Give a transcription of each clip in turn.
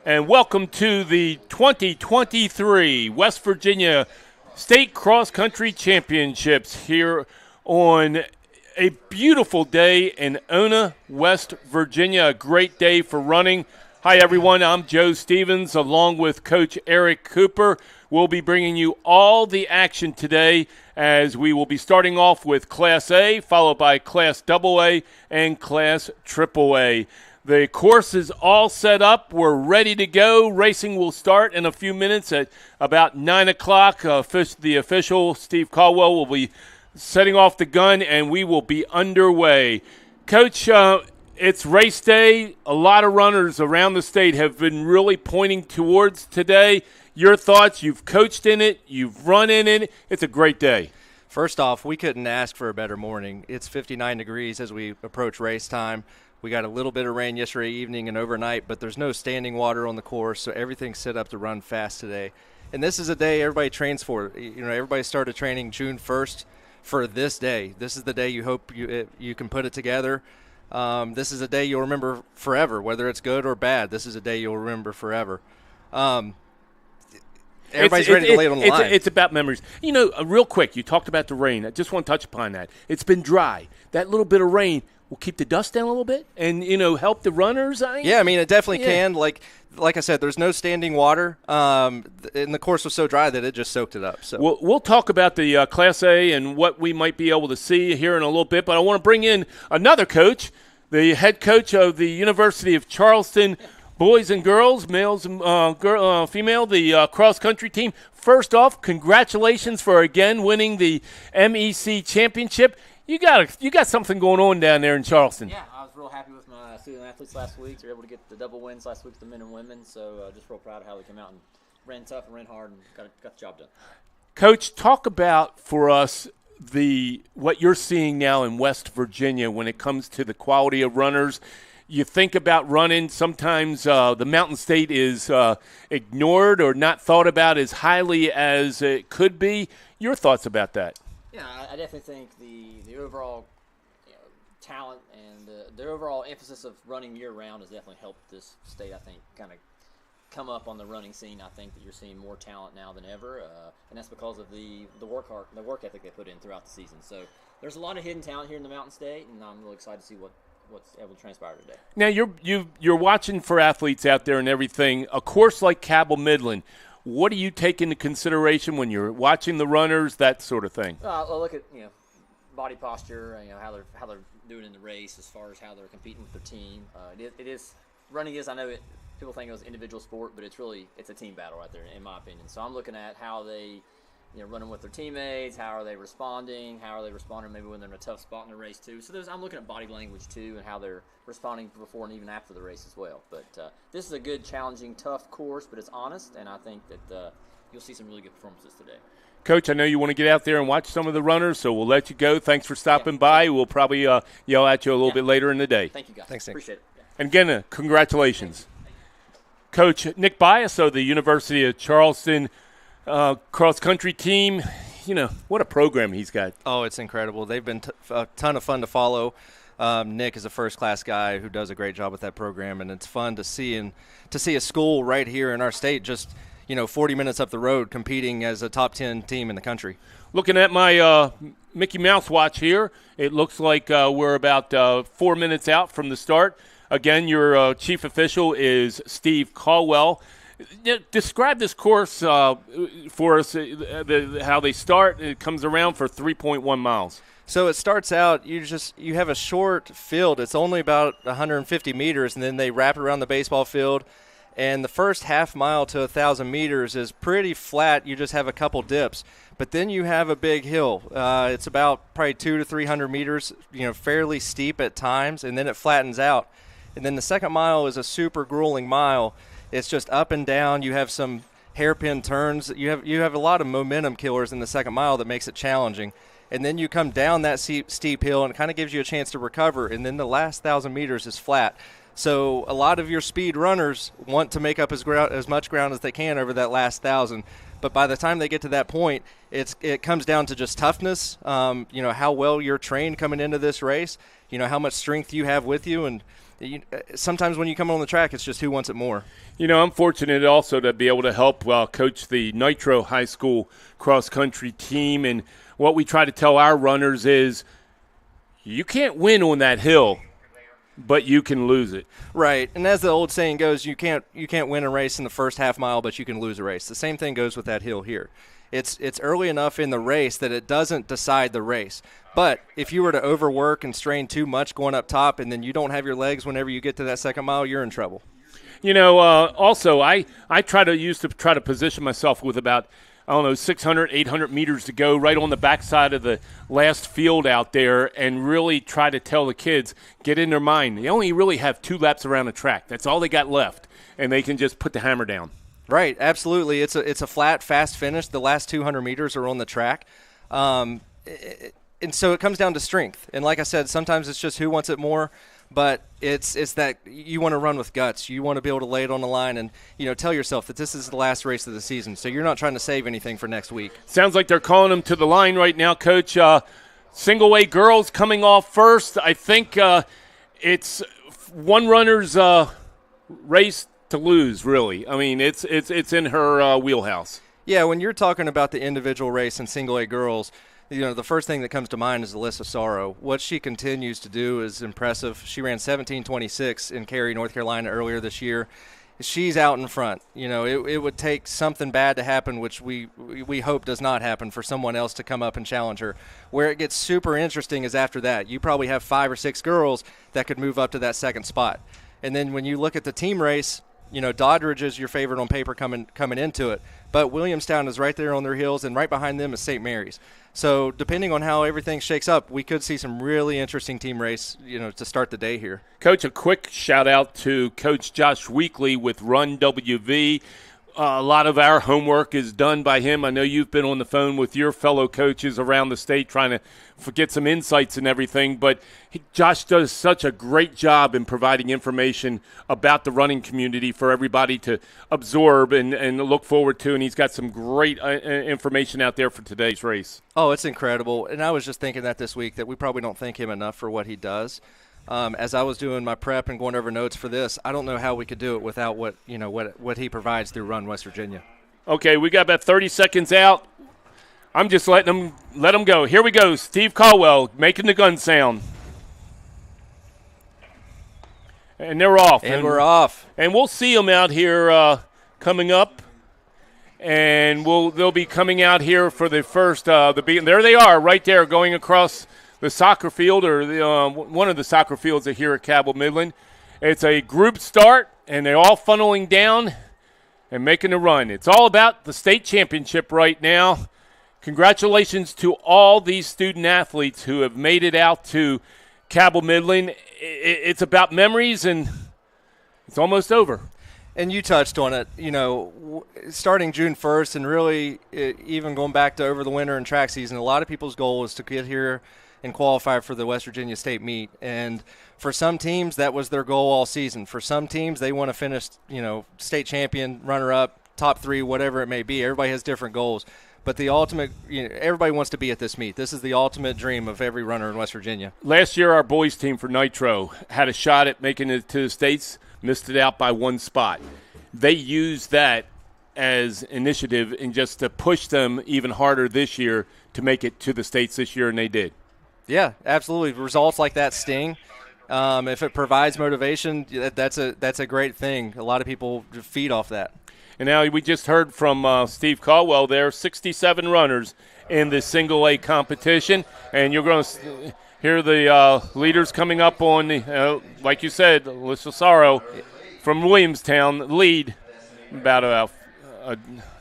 and welcome to the 2023 West Virginia State Cross Country Championships here on a beautiful day in Ona, West Virginia. A great day for running. Hi, everyone. I'm Joe Stevens, along with Coach Eric Cooper. We'll be bringing you all the action today as we will be starting off with Class A, followed by Class AA and Class AAA. The course is all set up. We're ready to go. Racing will start in a few minutes at about 9 o'clock. The official, Steve Caldwell, will be setting off the gun, and we will be underway. Coach, it's race day. A lot of runners around the state have been really pointing towards today. Your thoughts? You've coached in it. You've run in it. It's a great day. First off, we couldn't ask for a better morning. It's 59 degrees as we approach race time. We got a little bit of rain yesterday evening and overnight, but there's no standing water on the course, so everything's set up to run fast today. And this is a day everybody trains for. You know, everybody started training June 1st for this day. This is the day you hope you can put it together. This is a day you'll remember forever, whether it's good or bad. This is a day you'll remember forever. Everybody's ready to lay it on the line. It's about memories. You know, real quick, you talked about the rain. I just want to touch upon that. It's been dry. That little bit of rain will keep the dust down a little bit and, you know, help the runners. Yeah, I mean, it definitely can. Like I said, there's no standing water, and the course was so dry that it just soaked it up. So we'll talk about the Class A and what we might be able to see here in a little bit, but I want to bring in another coach, the head coach of the University of Charleston boys and girls, males and female, the cross-country team. First off, congratulations for again winning the MEC championship. You got something going on down there in Charleston. Yeah, I was real happy with my student athletes last week. They were able to get the double wins last week with the men and women. So just real proud of how they came out and ran tough and ran hard and got the job done. Coach, talk about for us what you're seeing now in West Virginia when it comes to the quality of runners. You think about running, sometimes the Mountain State is ignored or not thought about as highly as it could be. Your thoughts about that? Yeah, I definitely think the overall talent and the overall emphasis of running year-round has definitely helped this state, I think, kind of come up on the running scene. I think that you're seeing more talent now than ever, and that's because of the work ethic they put in throughout the season. So there's a lot of hidden talent here in the Mountain State, and I'm really excited to see what's able to transpire today. Now you're watching for athletes out there and everything. A course like Cabell Midland, what do you take into consideration when you're watching the runners, that sort of thing? I'll look at body posture, how they're doing in the race as far as how they're competing with their team. It is running is, I know it. People think it was an individual sport, but it's a team battle right there, in my opinion. So I'm looking at how they, running with their teammates, how are they responding, maybe when they're in a tough spot in the race too. So I'm looking at body language too and how they're responding before and even after the race as well. But this is a good, challenging, tough course, but it's honest, and I think that you'll see some really good performances today. Coach, I know you want to get out there and watch some of the runners, so we'll let you go. Thanks for stopping by. We'll probably yell at you a little bit later in the day. Thank you, guys. Thanks, Nick. Appreciate it. Yeah. And again, congratulations. Coach Nick Bias of the University of Charleston cross-country team. What a program he's got. Oh, it's incredible. They've been a ton of fun to follow. Nick is a first-class guy who does a great job with that program, and it's fun to see a school right here in our state just 40 minutes up the road competing as a top 10 team in the country. Looking at my Mickey Mouse watch here, it looks like we're about 4 minutes out from the start. Again, your chief official is Steve Caldwell. Describe this course for us, how they start. It comes around for 3.1 miles. So it starts out, you have a short field. It's only about 150 meters, and then they wrap it around the baseball field. And the first half mile to 1,000 meters is pretty flat. You just have a couple dips. But then you have a big hill. It's about probably 200 to 300 meters, fairly steep at times, and then it flattens out. And then the second mile is a super grueling mile. It's just up and down. You have some hairpin turns. You have a lot of momentum killers in the second mile that makes it challenging. And then you come down that steep hill, and it kind of gives you a chance to recover. And then the last 1,000 meters is flat. So a lot of your speed runners want to make up as much ground as they can over that last 1,000. But by the time they get to that point, it comes down to just toughness, how well you're trained coming into this race, how much strength you have with you. And sometimes when you come on the track, it's just who wants it more. I'm fortunate also to be able to help coach the Nitro High School cross-country team. And what we try to tell our runners is you can't win on that hill, but you can lose it. Right. And as the old saying goes, you can't win a race in the first half mile, but you can lose a race. The same thing goes with that hill here. It's early enough in the race that it doesn't decide the race. But if you were to overwork and strain too much going up top and then you don't have your legs whenever you get to that second mile, you're in trouble. Also, I used to try to position myself with about 600, 800 meters to go right on the backside of the last field out there and really try to tell the kids, get in their mind, they only really have 2 laps around the track. That's all they got left, and they can just put the hammer down. Right, absolutely. It's a flat, fast finish. The last 200 meters are on the track. And so it comes down to strength. And like I said, sometimes it's just who wants it more. But it's that you want to run with guts. You want to be able to lay it on the line and, tell yourself that this is the last race of the season. So you're not trying to save anything for next week. Sounds like they're calling them to the line right now, Coach. Single A girls coming off first. I think it's one runner's race to lose, really. I mean, it's in her wheelhouse. Yeah, when you're talking about the individual race in Single A girls, the first thing that comes to mind is Alysa Soro. What she continues to do is impressive. She ran 17:26 in Cary, North Carolina earlier this year. She's out in front. It would take something bad to happen, which we hope does not happen, for someone else to come up and challenge her. Where it gets super interesting is after that. You probably have 5 or 6 girls that could move up to that second spot. And then when you look at the team race, Doddridge is your favorite on paper coming into it. But Williamstown is right there on their heels, and right behind them is St. Mary's. So depending on how everything shakes up, we could see some really interesting team race, to start the day here. Coach, a quick shout-out to Coach Josh Weekly with Run WV. A lot of our homework is done by him. I know you've been on the phone with your fellow coaches around the state trying to get some insights and everything, but Josh does such a great job in providing information about the running community for everybody to absorb and look forward to, and he's got some great information out there for today's race. Oh, it's incredible, and I was just thinking that this week that we probably don't thank him enough for what he does. As I was doing my prep and going over notes for this, I don't know how we could do it without what he provides through Run West Virginia. Okay, we got about 30 seconds out. I'm just let them go. Here we go. Steve Caldwell making the gun sound. And they're off. And we're off. And we'll see them out here coming up. And they'll be coming out here for the first there they are right there going across the soccer field, or one of the soccer fields here at Cabell Midland. It's a group start, and they're all funneling down and making a run. It's all about the state championship right now. Congratulations to all these student athletes who have made it out to Cabell Midland. It's about memories, and it's almost over. And you touched on it, starting June 1st and really even going back to over the winter and track season, a lot of people's goal is to get here and qualify for the West Virginia State meet. And for some teams, that was their goal all season. For some teams, they want to finish, state champion, runner-up, top 3, whatever it may be. Everybody has different goals. But the ultimate, everybody wants to be at this meet. This is the ultimate dream of every runner in West Virginia. Last year, our boys team for Nitro had a shot at making it to the States, missed it out by 1 spot. They used that as initiative and just to push them even harder this year to make it to the States this year, and they did. Yeah, absolutely. Results like that sting. If it provides motivation, that's a great thing. A lot of people feed off that. And now we just heard from Steve Caldwell there, 67 runners in the single A competition. And you're going to hear the leaders coming up on, like you said, Alysa Soro from Williamstown lead. About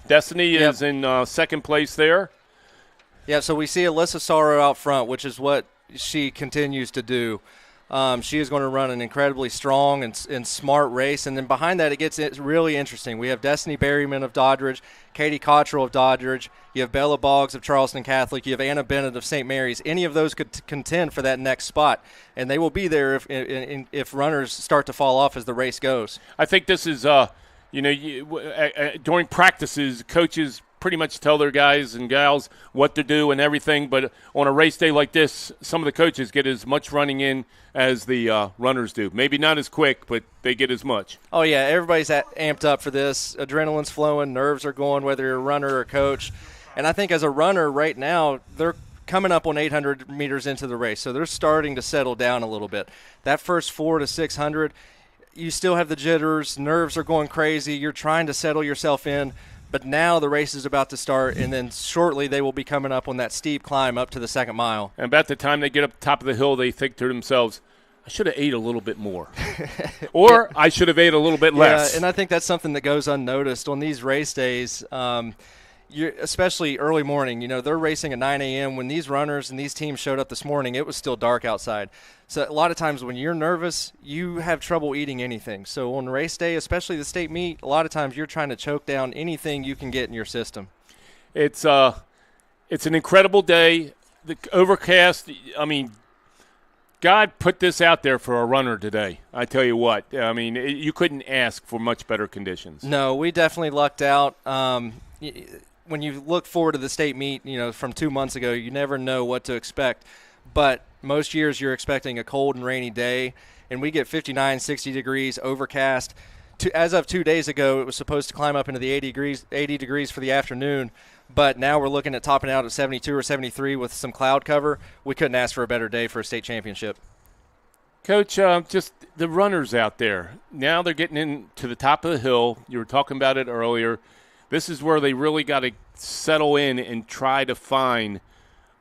Destiny is in second place there. Yeah, so we see Alysa Soro out front, which is what she continues to do. She is going to run an incredibly strong and smart race. And then behind that, it gets really interesting. We have Destiny Berryman of Doddridge, Katie Cottrell of Doddridge. You have Bella Boggs of Charleston Catholic. You have Anna Bennett of St. Mary's. Any of those could contend for that next spot, and they will be there if runners start to fall off as the race goes. I think this is, during practices, coaches pretty much tell their guys and gals what to do and everything, but on a race day like this, some of the coaches get as much running in as the runners do. Maybe not as quick, but they get as much. Oh, yeah, everybody's amped up for this. Adrenaline's flowing, nerves are going, whether you're a runner or a coach. And I think as a runner right now, they're coming up on 800 meters into the race, so they're starting to settle down a little bit. That first 400 to 600, you still have the jitters, nerves are going crazy, you're trying to settle yourself in. But now the race is about to start, and then shortly they will be coming up on that steep climb up to the second mile. And about the time they get up the top of the hill, they think to themselves, I should have ate a little bit more. Or I should have ate a little bit less. Yeah, and I think that's something that goes unnoticed on these race days. Especially early morning, they're racing at 9 a.m. When these runners and these teams showed up this morning, it was still dark outside. So a lot of times when you're nervous, you have trouble eating anything. So on race day, especially the state meet, a lot of times you're trying to choke down anything you can get in your system. It's an incredible day. The overcast, God put this out there for a runner today. I tell you what, you couldn't ask for much better conditions. No, we definitely lucked out. When you look forward to the state meet, from 2 months ago, you never know what to expect. But most years you're expecting a cold and rainy day, and we get 59, 60 degrees, overcast. As of 2 days ago, it was supposed to climb up into the 80 degrees for the afternoon, but now we're looking at topping out at 72 or 73 with some cloud cover. We couldn't ask for a better day for a state championship. Coach, just the runners out there, now they're getting into the top of the hill. You were talking about it earlier. This is where they really got to settle in and try to find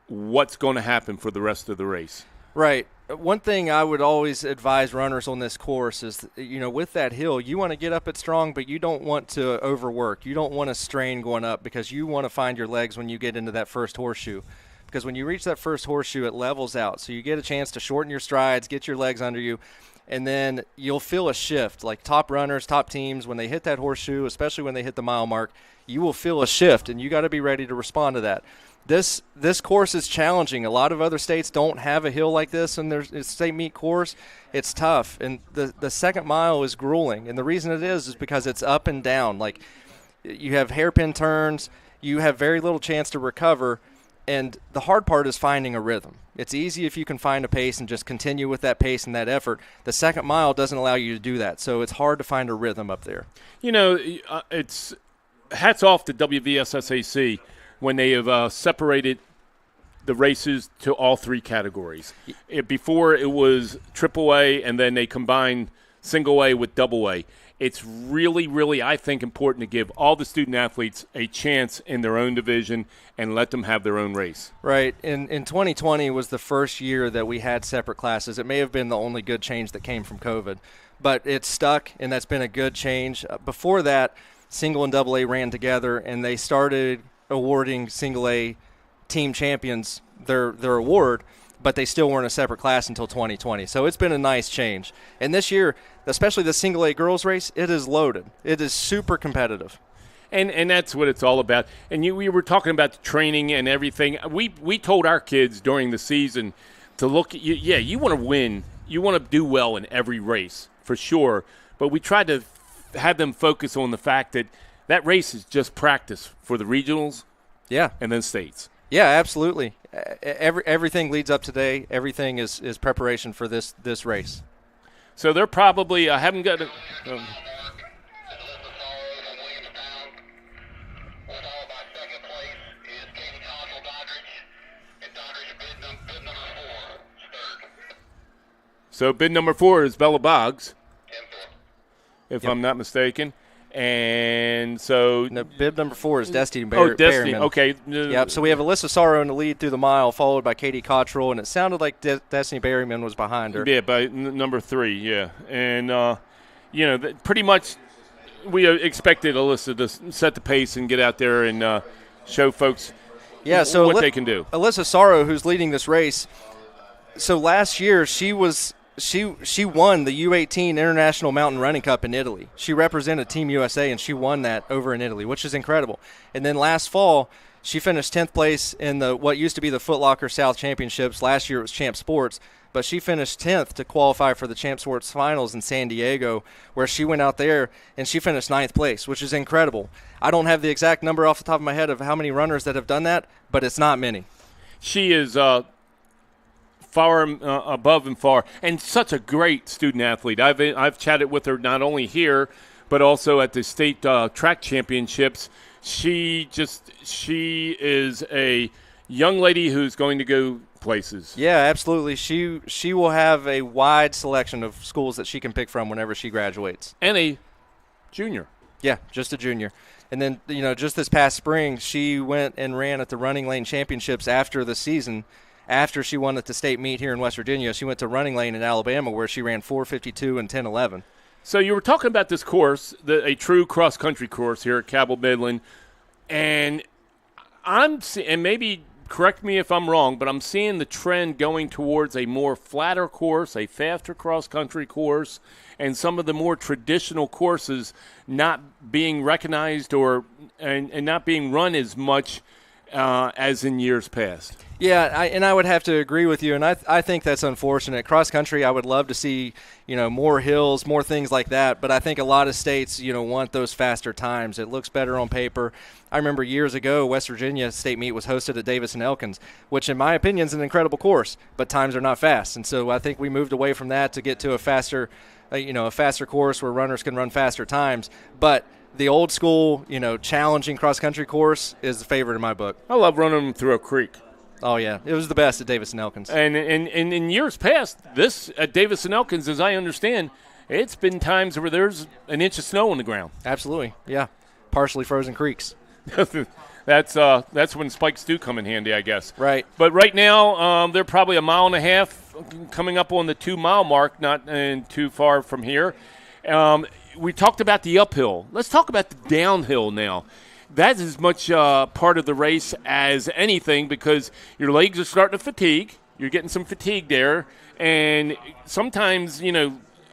what's going to happen for the rest of the race. Right. One thing I would always advise runners on this course is, with that hill, you want to get up it strong, but you don't want to overwork. You don't want to strain going up because you want to find your legs when you get into that first horseshoe. Because when you reach that first horseshoe, it levels out. So you get a chance to shorten your strides, get your legs under you, and then you'll feel a shift. Like top runners, top teams, when they hit that horseshoe, especially when they hit the mile mark, you will feel a shift, and you got to be ready to respond to that. This course is challenging. A lot of other states don't have a hill like this in their state meet course. It's tough, and the second mile is grueling, and the reason it is because it's up and down. Like, you have hairpin turns, you have very little chance to recover, and the hard part is finding a rhythm. It's easy if you can find a pace and just continue with that pace and that effort. The second mile doesn't allow you to do that, so it's hard to find a rhythm up there. It's hats off to WVSSAC when they have separated the races to all three categories. Before it was triple A, and then they combined single A with double A. It's really, really, I think, important to give all the student athletes a chance in their own division and let them have their own race. Right. In 2020 was the first year that we had separate classes. It may have been the only good change that came from COVID, but it stuck, and that's been a good change. Before that, single and double A ran together, and they started awarding single A team champions their award, but they still weren't a separate class until 2020. So it's been a nice change. And this year, especially the single A girls race, it is loaded. It is super competitive. And that's what it's all about. And we were talking about the training and everything. We told our kids during the season to look at you want to win. You want to do well in every race, for sure. But we tried to have them focus on the fact that race is just practice for the regionals, and then states. Yeah, absolutely. Everything leads up today. Everything is preparation for this race. So they're probably I haven't got. So bid number 4 is Bella Boggs, if I'm not mistaken. And so bib number 4 is Destiny Destiny. Berryman. Okay. Yep. So we have Alysa Soro in the lead through the mile, followed by Katie Cottrell, and it sounded like Destiny Berryman was behind her. Yeah, by number 3. Yeah, and pretty much we expected Alysa to set the pace and get out there and show folks what they can do. Alysa Soro, who's leading this race. So last year she was she won the U18 International Mountain Running Cup in Italy. She represented Team USA, and she won that over in Italy, which is incredible. And then last fall, she finished 10th place in what used to be the Foot Locker South Championships. Last year it was Champ Sports, but she finished 10th to qualify for the Champ Sports Finals in San Diego, where she went out there and she finished 9th place, which is incredible. I don't have the exact number off the top of my head of how many runners that have done that, but it's not many. She is far above and far, and such a great student athlete. I've chatted with her not only here, but also at the state track championships. She is a young lady who's going to go places. Yeah, absolutely. She will have a wide selection of schools that she can pick from whenever she graduates. And a junior. Yeah, just a junior. And then, just this past spring, she went and ran at the Running Lane Championships after the season. After she won at the state meet here in West Virginia, she went to Running Lane in Alabama, where she ran 4:52 and 10:11. So you were talking about this course, a true cross-country course here at Cabell Midland, and and maybe correct me if I'm wrong, but I'm seeing the trend going towards a more flatter course, a faster cross-country course, and some of the more traditional courses not being recognized and not being run as much as in years past. Yeah, I would have to agree with you, and I think that's unfortunate. Cross country, I would love to see more hills, more things like that, but I think a lot of states want those faster times. It looks better on paper. I remember years ago, West Virginia State Meet was hosted at Davis and Elkins, which in my opinion is an incredible course, but times are not fast, and so I think we moved away from that to get to a faster course where runners can run faster times, but the old school, challenging cross-country course is the favorite in my book. I love running them through a creek. Oh, yeah. It was the best at Davis and Elkins. And in years past, this at Davis and Elkins, as I understand, it's been times where there's an inch of snow on the ground. Absolutely, yeah. Partially frozen creeks. That's when spikes do come in handy, I guess. Right. But right now, they're probably a mile and a half coming up on the 2-mile mark, not too far from here. We talked about the uphill. Let's talk about the downhill now. That's as much part of the race as anything because your legs are starting to fatigue. You're getting some fatigue there. And sometimes,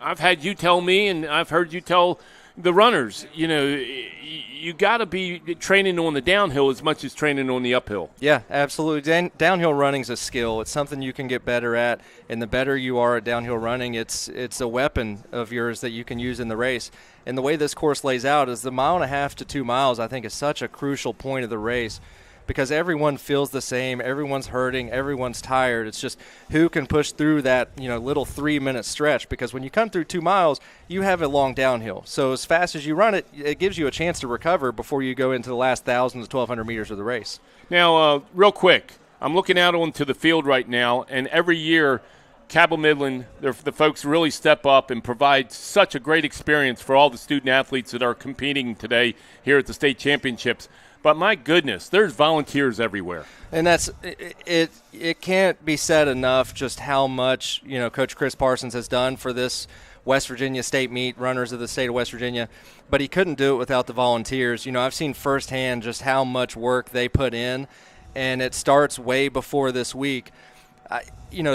I've had you tell me and I've heard you tell the runners, you got to be training on the downhill as much as training on the uphill. Yeah, absolutely. Downhill running is a skill. It's something you can get better at, and the better you are at downhill running, it's a weapon of yours that you can use in the race. And the way this course lays out is the 1.5 miles to 2 miles, I think, is such a crucial point of the race because everyone feels the same. Everyone's hurting. Everyone's tired. It's just who can push through that little 3-minute stretch because when you come through 2 miles, you have a long downhill. So as fast as you run it, it gives you a chance to recover before you go into the last 1,000 to 1,200 meters of the race. Now, real quick, I'm looking out onto the field right now, and every year Cabell Midland, the folks really step up and provide such a great experience for all the student athletes that are competing today here at the state championships. But my goodness, there's volunteers everywhere. And that's it can't be said enough just how much, Coach Chris Parsons has done for this West Virginia State Meet, runners of the state of West Virginia. But he couldn't do it without the volunteers. I've seen firsthand just how much work they put in, and it starts way before this week.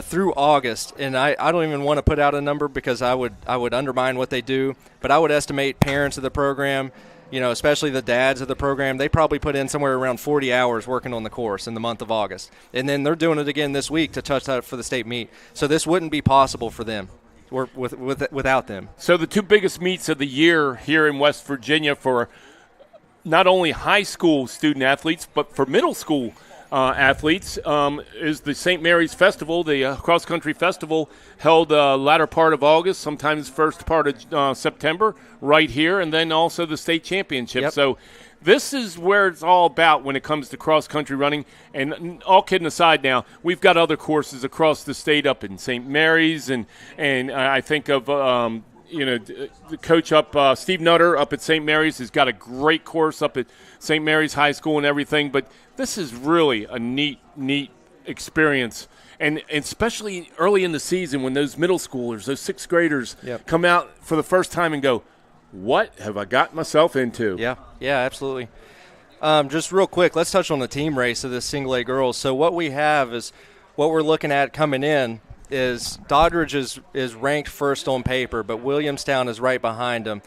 Through August, and I don't even want to put out a number because I would undermine what they do, but I would estimate parents of the program, especially the dads of the program, they probably put in somewhere around 40 hours working on the course in the month of August. And then they're doing it again this week to touch that for the state meet. So this wouldn't be possible for them or without them. So the two biggest meets of the year here in West Virginia for not only high school student athletes, but for middle school athletes is the St. Mary's Festival, the cross-country festival held latter part of August, sometimes first part of September, right here, and then also the state championship. Yep. So this is where it's all about when it comes to cross-country running. And all kidding aside now, we've got other courses across the state up in St. Mary's, and I think of the coach up, Steve Nutter up at St. Mary's has got a great course up at St. Mary's High School and everything. But this is really a neat experience. And especially early in the season when those middle schoolers, those sixth graders come out for the first time and go, what have I got myself into? Yeah, absolutely. Just real quick, let's touch on the team race of the single A girls. So what we have is what we're looking at coming in is Doddridge is ranked first on paper, but Williamstown is right behind them.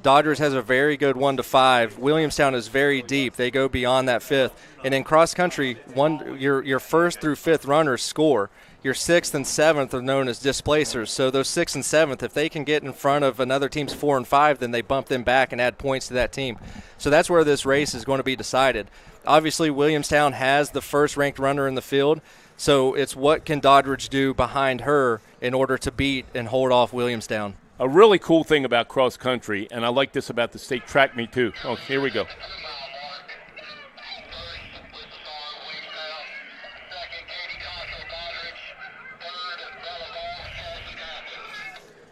Doddridge has a very good 1 to 5. Williamstown is very deep. They go beyond that fifth. And in cross country, your first through fifth runners score. Your sixth and seventh are known as displacers. So those sixth and seventh, if they can get in front of another team's 4 and 5, then they bump them back and add points to that team. So that's where this race is going to be decided. Obviously, Williamstown has the first ranked runner in the field. So it's what can Doddridge do behind her in order to beat and hold off Williamstown. A really cool thing about cross country, and I like this about the state track meet too. Oh, here we go.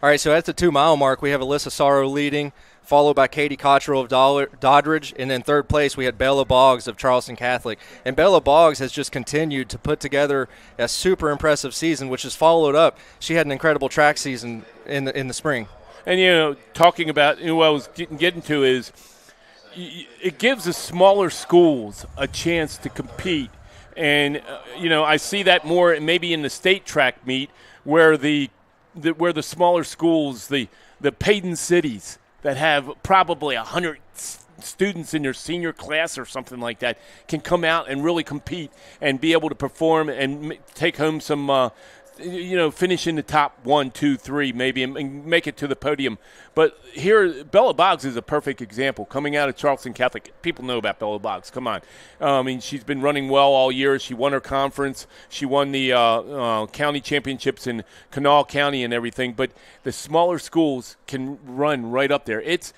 All right, so at the 2 mile mark, we have Alysa Soro leading, followed by Katie Cottrell of Doddridge, and in third place we had Bella Boggs of Charleston Catholic. And Bella Boggs has just continued to put together a super impressive season, which is followed up. She had an incredible track season in the spring. And, talking about what I was getting to is it gives the smaller schools a chance to compete. And, I see that more maybe in the state track meet where the smaller schools, the Payton cities that have probably 100 students in their senior class or something like that can come out and really compete and be able to perform and take home some finish in the top 1, 2, 3 maybe and make it to the podium. But here, Bella Boggs is a perfect example. Coming out of Charleston Catholic, people know about Bella Boggs. Come on. She's been running well all year. She won her conference. She won the county championships in Kanawha County and everything. But the smaller schools can run right up there. It's,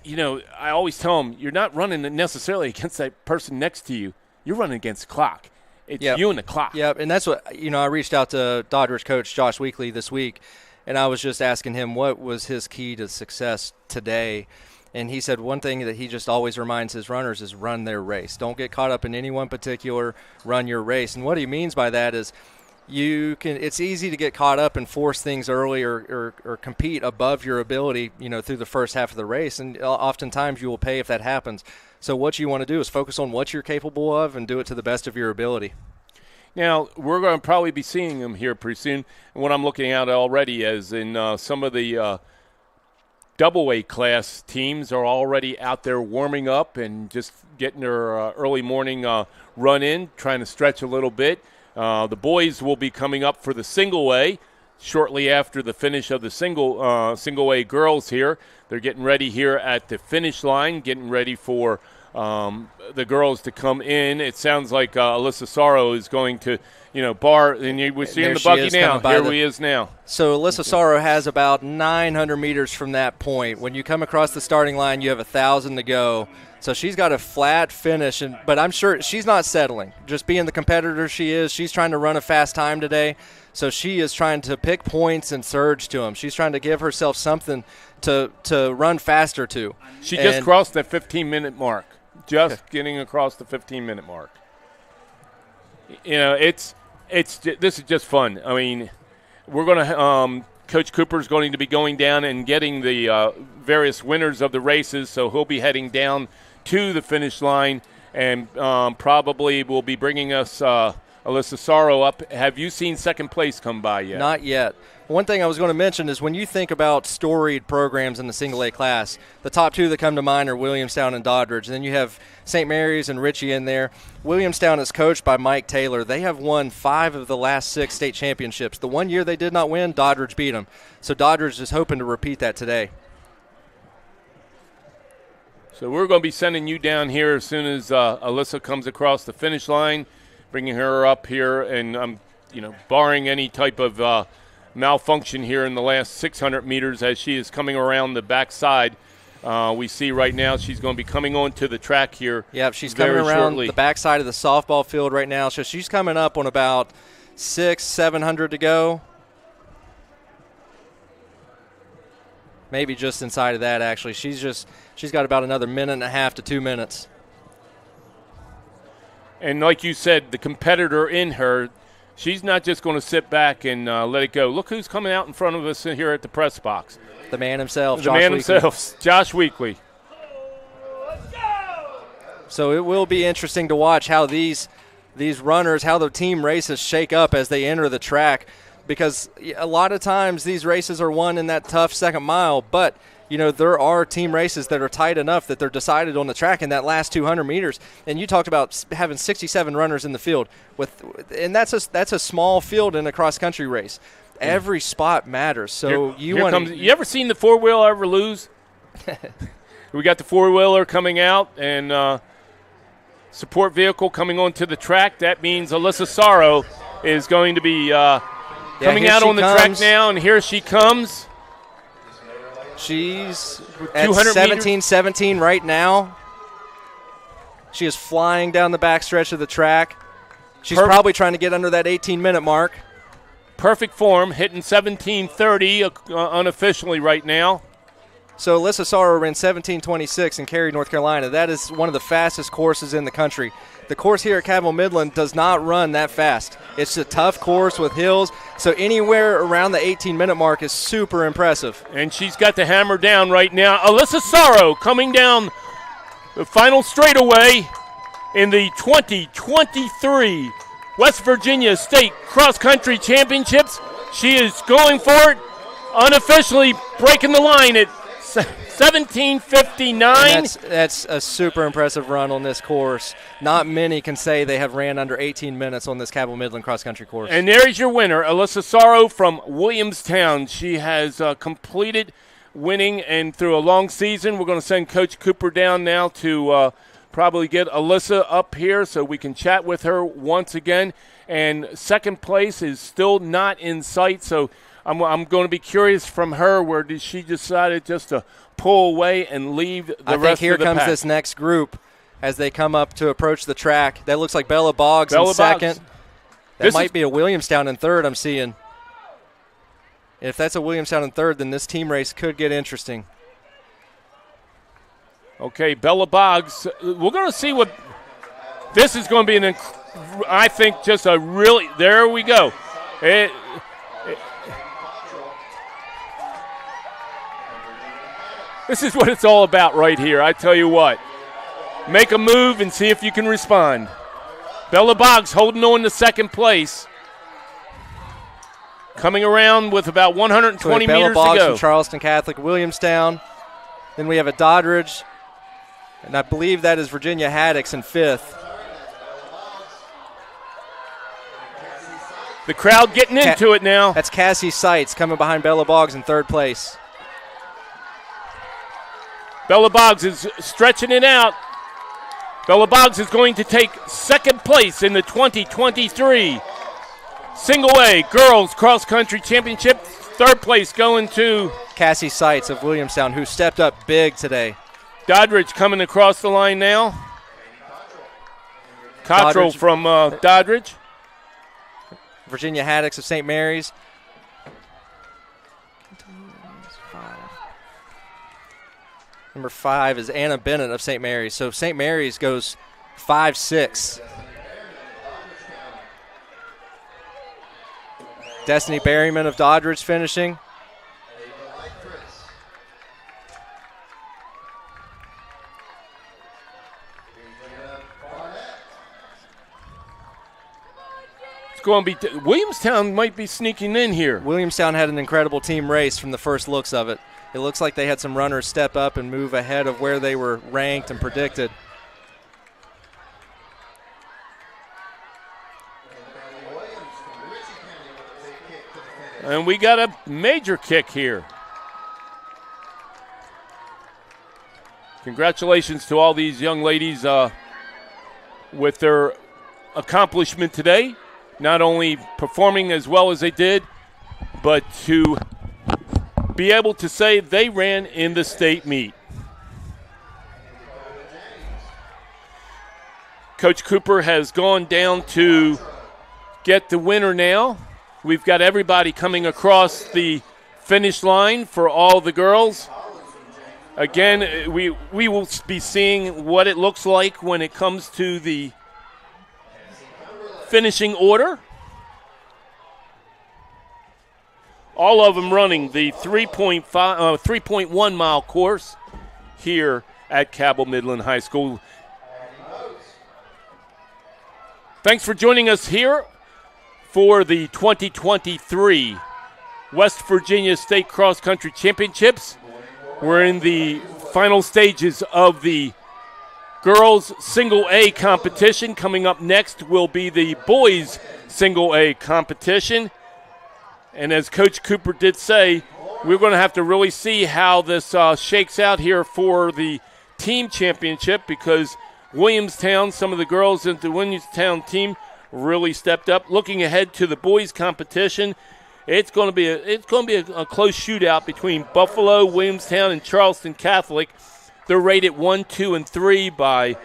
I always tell them, you're not running necessarily against that person next to you. You're running against the clock. It's you and the clock. Yep, and that's what, I reached out to Doddridge coach Josh Weekly this week, and I was just asking him what was his key to success today. And he said one thing that he just always reminds his runners is run their race. Don't get caught up in any one particular, run your race. And what he means by that is it's easy to get caught up and force things early or compete above your ability, through the first half of the race. And oftentimes you will pay if that happens. So what you want to do is focus on what you're capable of and do it to the best of your ability. Now, we're going to probably be seeing them here pretty soon. And what I'm looking at already is in some of the double-A class teams are already out there warming up and just getting their early morning run in, trying to stretch a little bit. The boys will be coming up for the single-A shortly after the finish of the single-A girls here. They're getting ready here at the finish line, getting ready for the girls to come in. It sounds like Alysa Soro is going to, bar, and we're seeing the buggy now. Here he is now. So Alysa Soro has about 900 meters from that point. When you come across the starting line, you have 1,000 to go. So she's got a flat finish, but I'm sure she's not settling. Just being the competitor she is, she's trying to run a fast time today. So she is trying to pick points and surge to them. She's trying to give herself something to run faster to. She just crossed that 15-minute mark. Getting across the 15-minute mark. This is just fun. I mean, we're going to Coach Cooper's going to be going down and getting the various winners of the races, so he'll be heading down to the finish line and probably will be bringing us Alysa Soro up. Have you seen second place come by yet? Not yet. One thing I was going to mention is when you think about storied programs in the single-A class, the top two that come to mind are Williamstown and Doddridge. And then you have St. Mary's and Ritchie in there. Williamstown is coached by Mike Taylor. They have won 5 of the last 6 state championships. The one year they did not win, Doddridge beat them. So Doddridge is hoping to repeat that today. So we're going to be sending you down here as soon as Alysa comes across the finish line, bringing her up here, and barring any type of malfunction here in the last 600 meters as she is coming around the backside. We see right now she's going to be coming onto the track here. Yeah, she's coming around shortly. The backside of the softball field right now. So she's coming up on about 700 to go. Maybe just inside of that, actually. She's got about another minute and a half to 2 minutes. And like you said, the competitor in her, she's not just going to sit back and let it go. Look who's coming out in front of us here at the press box. The man himself, Josh Weekly. So it will be interesting to watch how these runners, how the team races shake up as they enter the track. because a lot of times these races are won in that tough second mile, but there are team races that are tight enough that they're decided on the track in that last 200 meters. And you talked about having 67 runners in the field, and that's a small field in a cross-country race. Every spot matters. So you ever seen the four-wheeler ever lose? We got the four-wheeler coming out and support vehicle coming onto the track. That means Alysa Soro is going to be coming out on the track now, and here she comes. She's at 17-17 right now. She is flying down the backstretch of the track. She's probably trying to get under that 18-minute mark. Perfect form, hitting 17:30 unofficially right now. So Alysa Soro ran 17:26 in Cary, North Carolina. That is one of the fastest courses in the country. The course here at Cabell Midland does not run that fast. It's a tough course with hills, so anywhere around the 18-minute mark is super impressive. And she's got the hammer down right now. Alysa Soro coming down the final straightaway in the 2023 West Virginia State Cross Country Championships. She is going for it, unofficially breaking the line at 17:59. That's a super impressive run on this course. Not many can say they have ran under 18 minutes on this Cabell Midland cross country course. And there's your winner, Alysa Soro from Williamstown. She has completed winning, and through a long season, we're going to send Coach Cooper down now to probably get Alysa up here so we can chat with her once again. And second place is still not in sight, so I'm going to be curious from her, where did she decided just to pull away and leave the rest of the pack. I think here comes this next group as they come up to approach the track. That looks like Bella Boggs in second. That might be a Williamstown in third, I'm seeing. If that's a Williamstown in third, then this team race could get interesting. Okay, Bella Boggs. We're going to see what – this is going to be I think just a really – there we go. This is what it's all about right here, I tell you what. Make a move and see if you can respond. Bella Boggs holding on to second place. Coming around with about 120 meters to go. Bella Boggs from Charleston Catholic, Williamstown. Then we have a Doddridge, and I believe that is Virginia Haddix in fifth. The crowd getting into it now. That's Cassie Seitz coming behind Bella Boggs in third place. Bella Boggs is stretching it out. Bella Boggs is going to take second place in the 2023 Single A Girls Cross Country Championship. Third place going to Cassie Seitz of Williamstown, who stepped up big today. Doddridge coming across the line now. Cottrell from Doddridge. Virginia Haddix of St. Mary's. Number 5 is Anna Bennett of St. Mary's. So St. Mary's goes 5-6. Destiny Berryman of Doddridge finishing. It's going to be Williamstown might be sneaking in here. Williamstown had an incredible team race from the first looks of it. It looks like they had some runners step up and move ahead of where they were ranked and predicted. And we got a major kick here. Congratulations to all these young ladies with their accomplishment today. Not only performing as well as they did, but to be able to say they ran in the state meet. Coach Cooper has gone down to get the winner now. We've got everybody coming across the finish line for all the girls. Again, we will be seeing what it looks like when it comes to the finishing order. All of them running the 3.1 mile course here at Cabell Midland High School. Thanks for joining us here for the 2023 West Virginia State Cross Country Championships. We're in the final stages of the girls single A competition. Coming up next will be the boys single A competition. And as Coach Cooper did say, we're going to have to really see how this shakes out here for the team championship, because Williamstown, some of the girls in the Williamstown team really stepped up. Looking ahead to the boys competition, it's going to be a close shootout between Buffalo, Williamstown, and Charleston Catholic. They're rated 1, 2, and 3 by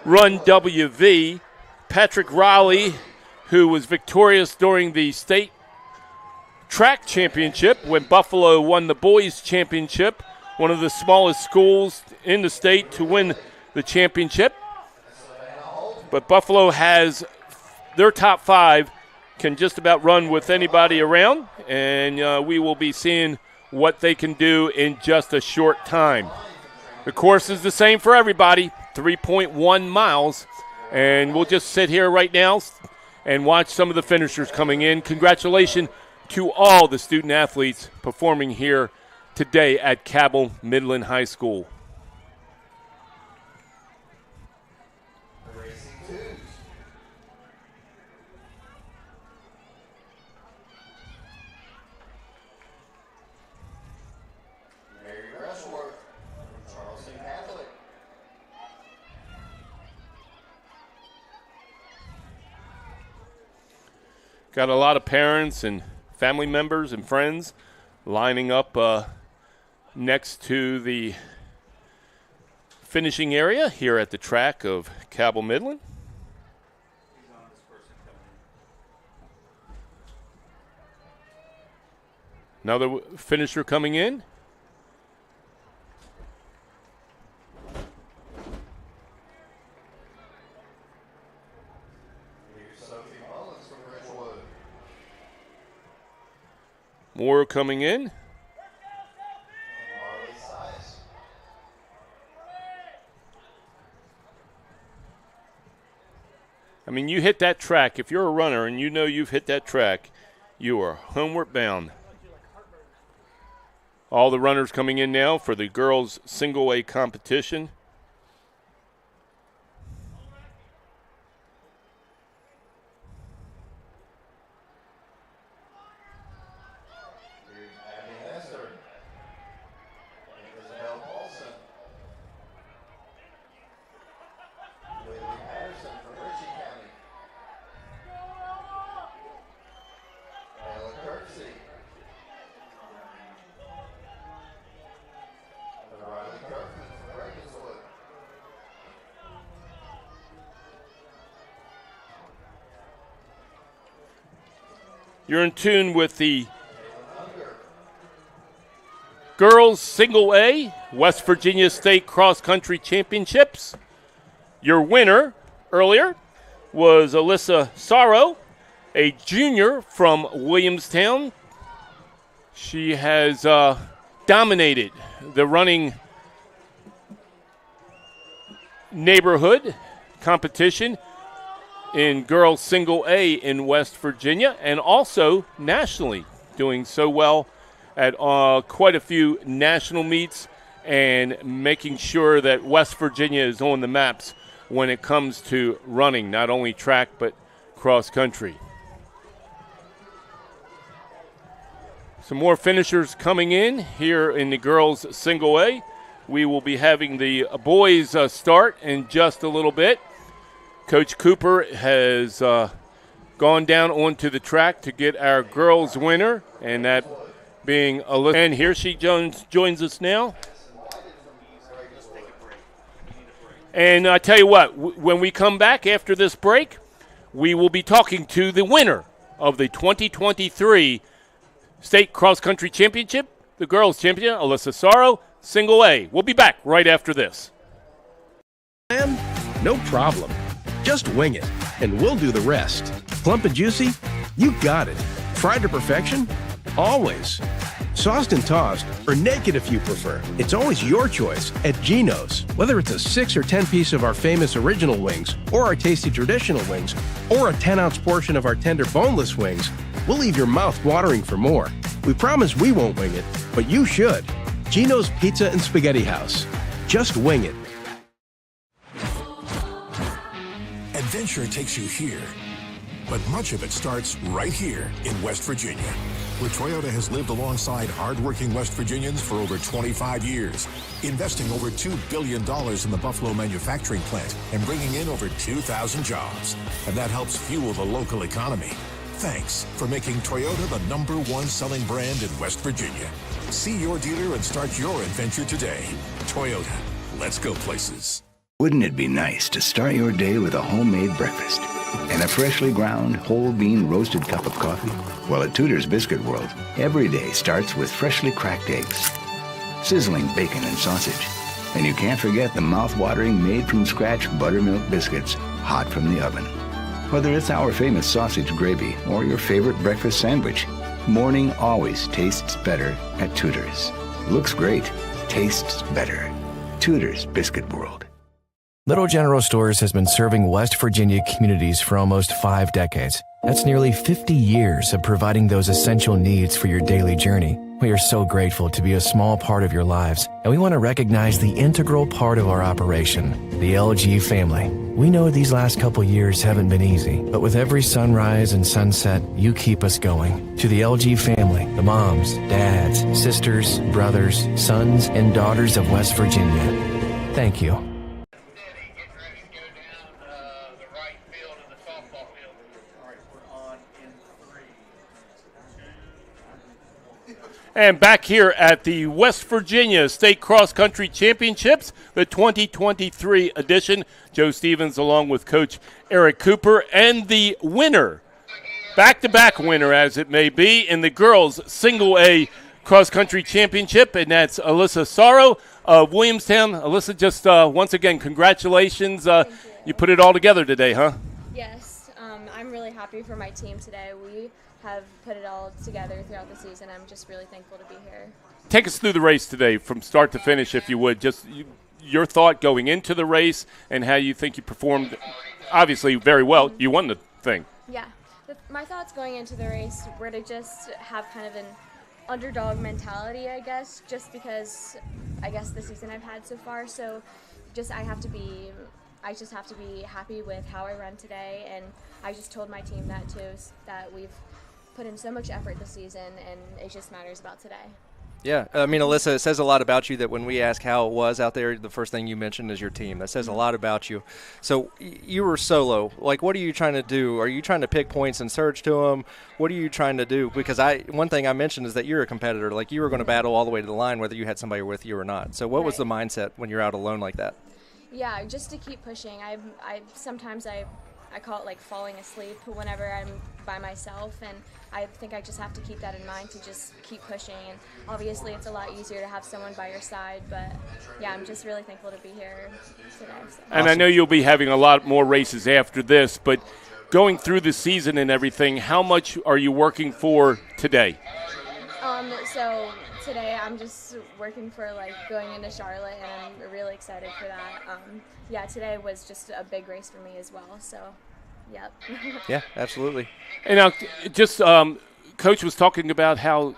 Run WV. Patrick Riley, who was victorious during the state track championship when Buffalo won the boys championship, one of the smallest schools in the state to win the championship. But Buffalo has their top 5 can just about run with anybody around, and we will be seeing what they can do in just a short time. The course is the same for everybody, 3.1 miles, and we'll just sit here right now and watch some of the finishers coming in. Congratulations to all the student athletes performing here today at Cabell Midland High School. Got a lot of parents and family members and friends lining up next to the finishing area here at the track of Cabell Midland. Another finisher coming in. More coming in. I mean, you hit that track. If you're a runner and you know you've hit that track, you are homeward bound. All the runners coming in now for the girls' single A competition. You're in tune with the girls single A West Virginia State Cross Country Championships. Your winner earlier was Alysa Soro, a junior from Williamstown. She has dominated the running neighborhood competition in girls single A in West Virginia, and also nationally doing so well at quite a few national meets and making sure that West Virginia is on the maps when it comes to running, not only track but cross country. Some more finishers coming in here in the girls single A. We will be having the boys start in just a little bit. Coach Cooper has gone down onto the track to get our girls winner, and that being Alyssa. And here she joins us now. And I tell you what, when we come back after this break, we will be talking to the winner of the 2023 State Cross Country Championship, the girls champion, Alysa Soro, single A. We'll be back right after this. No problem. Just wing it, and we'll do the rest. Plump and juicy? You got it. Fried to perfection? Always. sauced and tossed, or naked if you prefer. It's always your choice at Geno's. Whether it's a 6 or 10 piece of our famous original wings, or our tasty traditional wings, or a 10-ounce portion of our tender boneless wings, we'll leave your mouth watering for more. We promise we won't wing it, but you should. Geno's Pizza and Spaghetti House. Just wing it. Adventure takes you here, but much of it starts right here in West Virginia, where Toyota has lived alongside hardworking West Virginians for over 25 years, investing over $2 billion in the Buffalo manufacturing plant and bringing in over 2,000 jobs. And that helps fuel the local economy. Thanks for making Toyota the #1 selling brand in West Virginia. See your dealer and start your adventure today. Toyota, let's go places. Wouldn't it be nice to start your day with a homemade breakfast and a freshly ground whole bean roasted cup of coffee? Well, at Tudor's Biscuit World, every day starts with freshly cracked eggs, sizzling bacon and sausage, and you can't forget the mouth-watering made-from-scratch buttermilk biscuits, hot from the oven. Whether it's our famous sausage gravy or your favorite breakfast sandwich, morning always tastes better at Tudor's. Looks great, tastes better. Tudor's Biscuit World. Little General Stores has been serving West Virginia communities for almost 5 decades. That's nearly 50 years of providing those essential needs for your daily journey. We are so grateful to be a small part of your lives, and we want to recognize the integral part of our operation, the LG family. We know these last couple years haven't been easy, but with every sunrise and sunset, you keep us going. To the LG family, the moms, dads, sisters, brothers, sons, and daughters of West Virginia, thank you. And back here at the West Virginia State Cross Country Championships, the 2023 edition. Joe Stevens along with Coach Eric Cooper, and the winner, back-to-back winner as it may be, in the girls' single A cross country championship, and that's Alysa Soro of Williamstown. Alysa, just once again, congratulations. You put it all together today, huh? Yes, I'm really happy for my team today. We have put it all together throughout the season. I'm just really thankful to be here. Take us through the race today from start to finish, if you would. Just your thought going into the race and how you think you performed, obviously, very well. You won the thing. Yeah. My thoughts going into the race were to just have kind of an underdog mentality, I guess, just because, I guess, the season I've had so far. So I just have to be happy with how I run today, and I just told my team that too, that we've put in so much effort this season, and it just matters about today. Yeah, I mean, Alysa, it says a lot about you that when we ask how it was out there, the first thing you mentioned is your team. That says a lot about you. So you were solo. Like, what are you trying to do? Are you trying to pick points and surge to them? What are you trying to do? Because one thing I mentioned is that you're a competitor. Like, you were going to battle all the way to the line whether you had somebody with you or not. So what was the mindset when you're out alone like that? Yeah, just to keep pushing. Sometimes I call it like falling asleep whenever I'm by myself, and I think I just have to keep that in mind to just keep pushing. And obviously it's a lot easier to have someone by your side, but yeah, I'm just really thankful to be here today. So. And I know you'll be having a lot more races after this, but going through the season and everything, how much are you working for today? So today I'm just working for going into Charlotte, and I'm really excited for that. Yeah, today was just a big race for me as well, so yep. Yeah, absolutely. And now just Coach was talking about how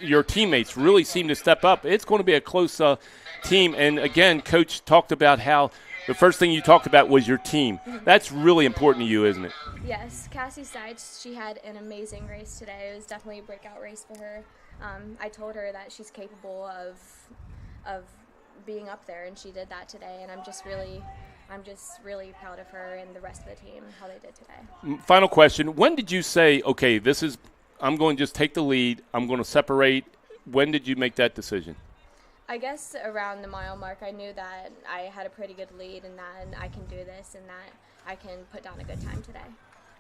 your teammates really seem to step up. It's going to be a close team, and again, Coach talked about how the first thing you talked about was your team. That's really important to you, isn't it? Yes, Cassie Seitz, she had an amazing race today. It was definitely a breakout race for her. I told her that she's capable of being up there, and she did that today, and I'm just really proud of her and the rest of the team, how they did today. Final question. When did you say, okay, I'm going to just take the lead, I'm going to separate? When did you make that decision? I guess around the mile mark, I knew that I had a pretty good lead and that I can do this and that I can put down a good time today.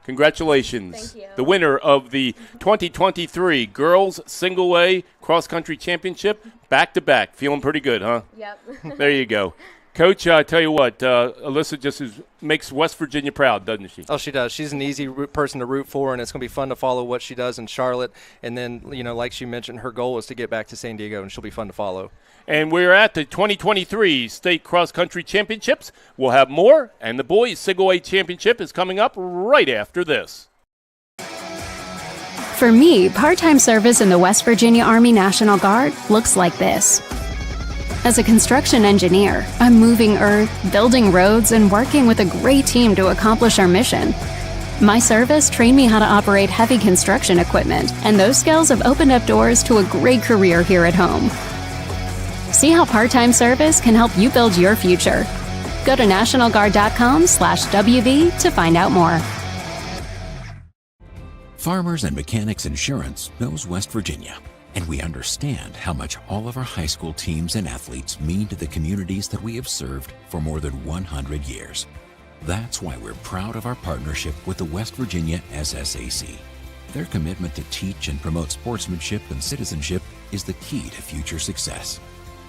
Congratulations. Thank you. The winner of the 2023 Girls Single A Cross Country Championship, back-to-back. Feeling pretty good, huh? Yep. There you go. Coach, I tell you what, Alyssa just makes West Virginia proud, doesn't she? Oh, she does. She's an easy person to root for, and it's going to be fun to follow what she does in Charlotte. And then, like she mentioned, her goal is to get back to San Diego, and she'll be fun to follow. And we're at the 2023 State Cross Country Championships. We'll have more, and the Boys Sigaway Championship is coming up right after this. For me, part-time service in the West Virginia Army National Guard looks like this. As a construction engineer, I'm moving earth, building roads, and working with a great team to accomplish our mission. My service trained me how to operate heavy construction equipment, and those skills have opened up doors to a great career here at home. See how part-time service can help you build your future. Go to nationalguard.com/WV to find out more. Farmers and Mechanics Insurance knows West Virginia, and we understand how much all of our high school teams and athletes mean to the communities that we have served for more than 100 years. That's why we're proud of our partnership with the West Virginia SSAC. Their commitment to teach and promote sportsmanship and citizenship is the key to future success.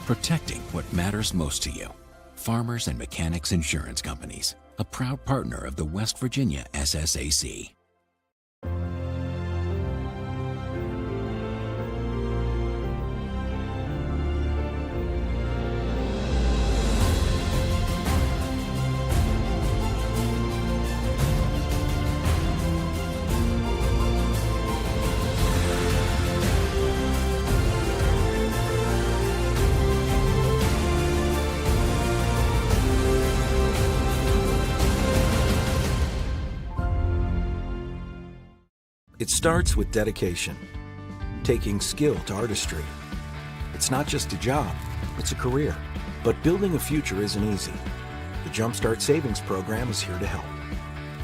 Protecting what matters most to you. Farmers and Mechanics Insurance Companies, a proud partner of the West Virginia SSAC. It starts with dedication, taking skill to artistry. It's not just a job, it's a career. But building a future isn't easy. The Jumpstart Savings Program is here to help.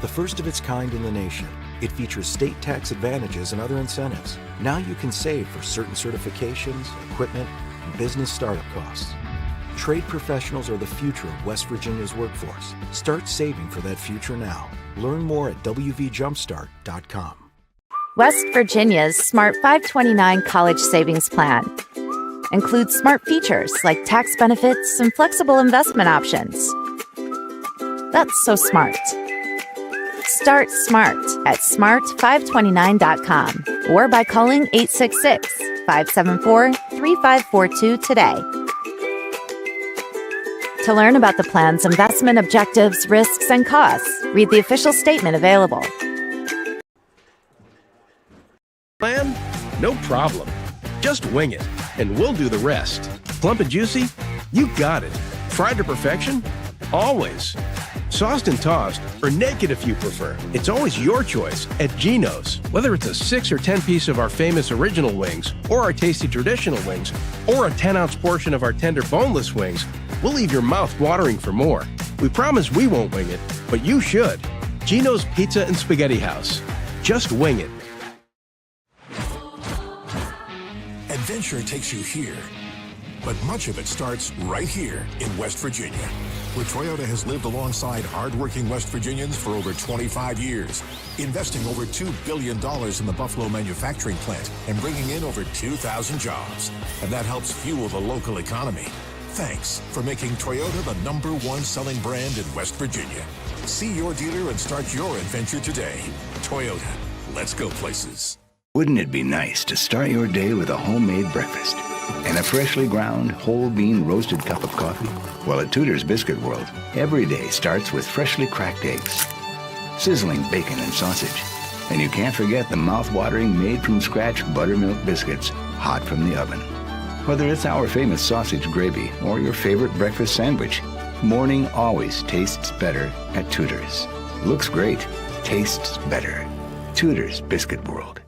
The first of its kind in the nation, it features state tax advantages and other incentives. Now you can save for certain certifications, equipment, and business startup costs. Trade professionals are the future of West Virginia's workforce. Start saving for that future now. Learn more at wvjumpstart.com. West Virginia's Smart 529 College Savings Plan includes smart features like tax benefits and flexible investment options. That's so smart. Start smart at smart529.com or by calling 866-574-3542 today. To learn about the plan's investment objectives, risks, and costs, read the official statement available. Plan? No problem. Just wing it, and we'll do the rest. Plump and juicy? You got it. Fried to perfection? Always. Sauced and tossed, or naked if you prefer. It's always your choice at Geno's. Whether it's a 6 or 10 piece of our famous original wings, or our tasty traditional wings, or a 10-ounce portion of our tender boneless wings, we'll leave your mouth watering for more. We promise we won't wing it, but you should. Geno's Pizza and Spaghetti House. Just wing it. Adventure takes you here, but much of it starts right here in West Virginia, where Toyota has lived alongside hardworking West Virginians for over 25 years, investing over $2 billion in the Buffalo manufacturing plant and bringing in over 2,000 jobs. And that helps fuel the local economy. Thanks for making Toyota the #1 selling brand in West Virginia. See your dealer and start your adventure today. Toyota, let's go places. Wouldn't it be nice to start your day with a homemade breakfast and a freshly ground whole bean roasted cup of coffee? Well, at Tudor's Biscuit World, every day starts with freshly cracked eggs, sizzling bacon and sausage, and you can't forget the mouth-watering made-from-scratch buttermilk biscuits hot from the oven. Whether it's our famous sausage gravy or your favorite breakfast sandwich, morning always tastes better at Tudor's. Looks great, tastes better. Tudor's Biscuit World.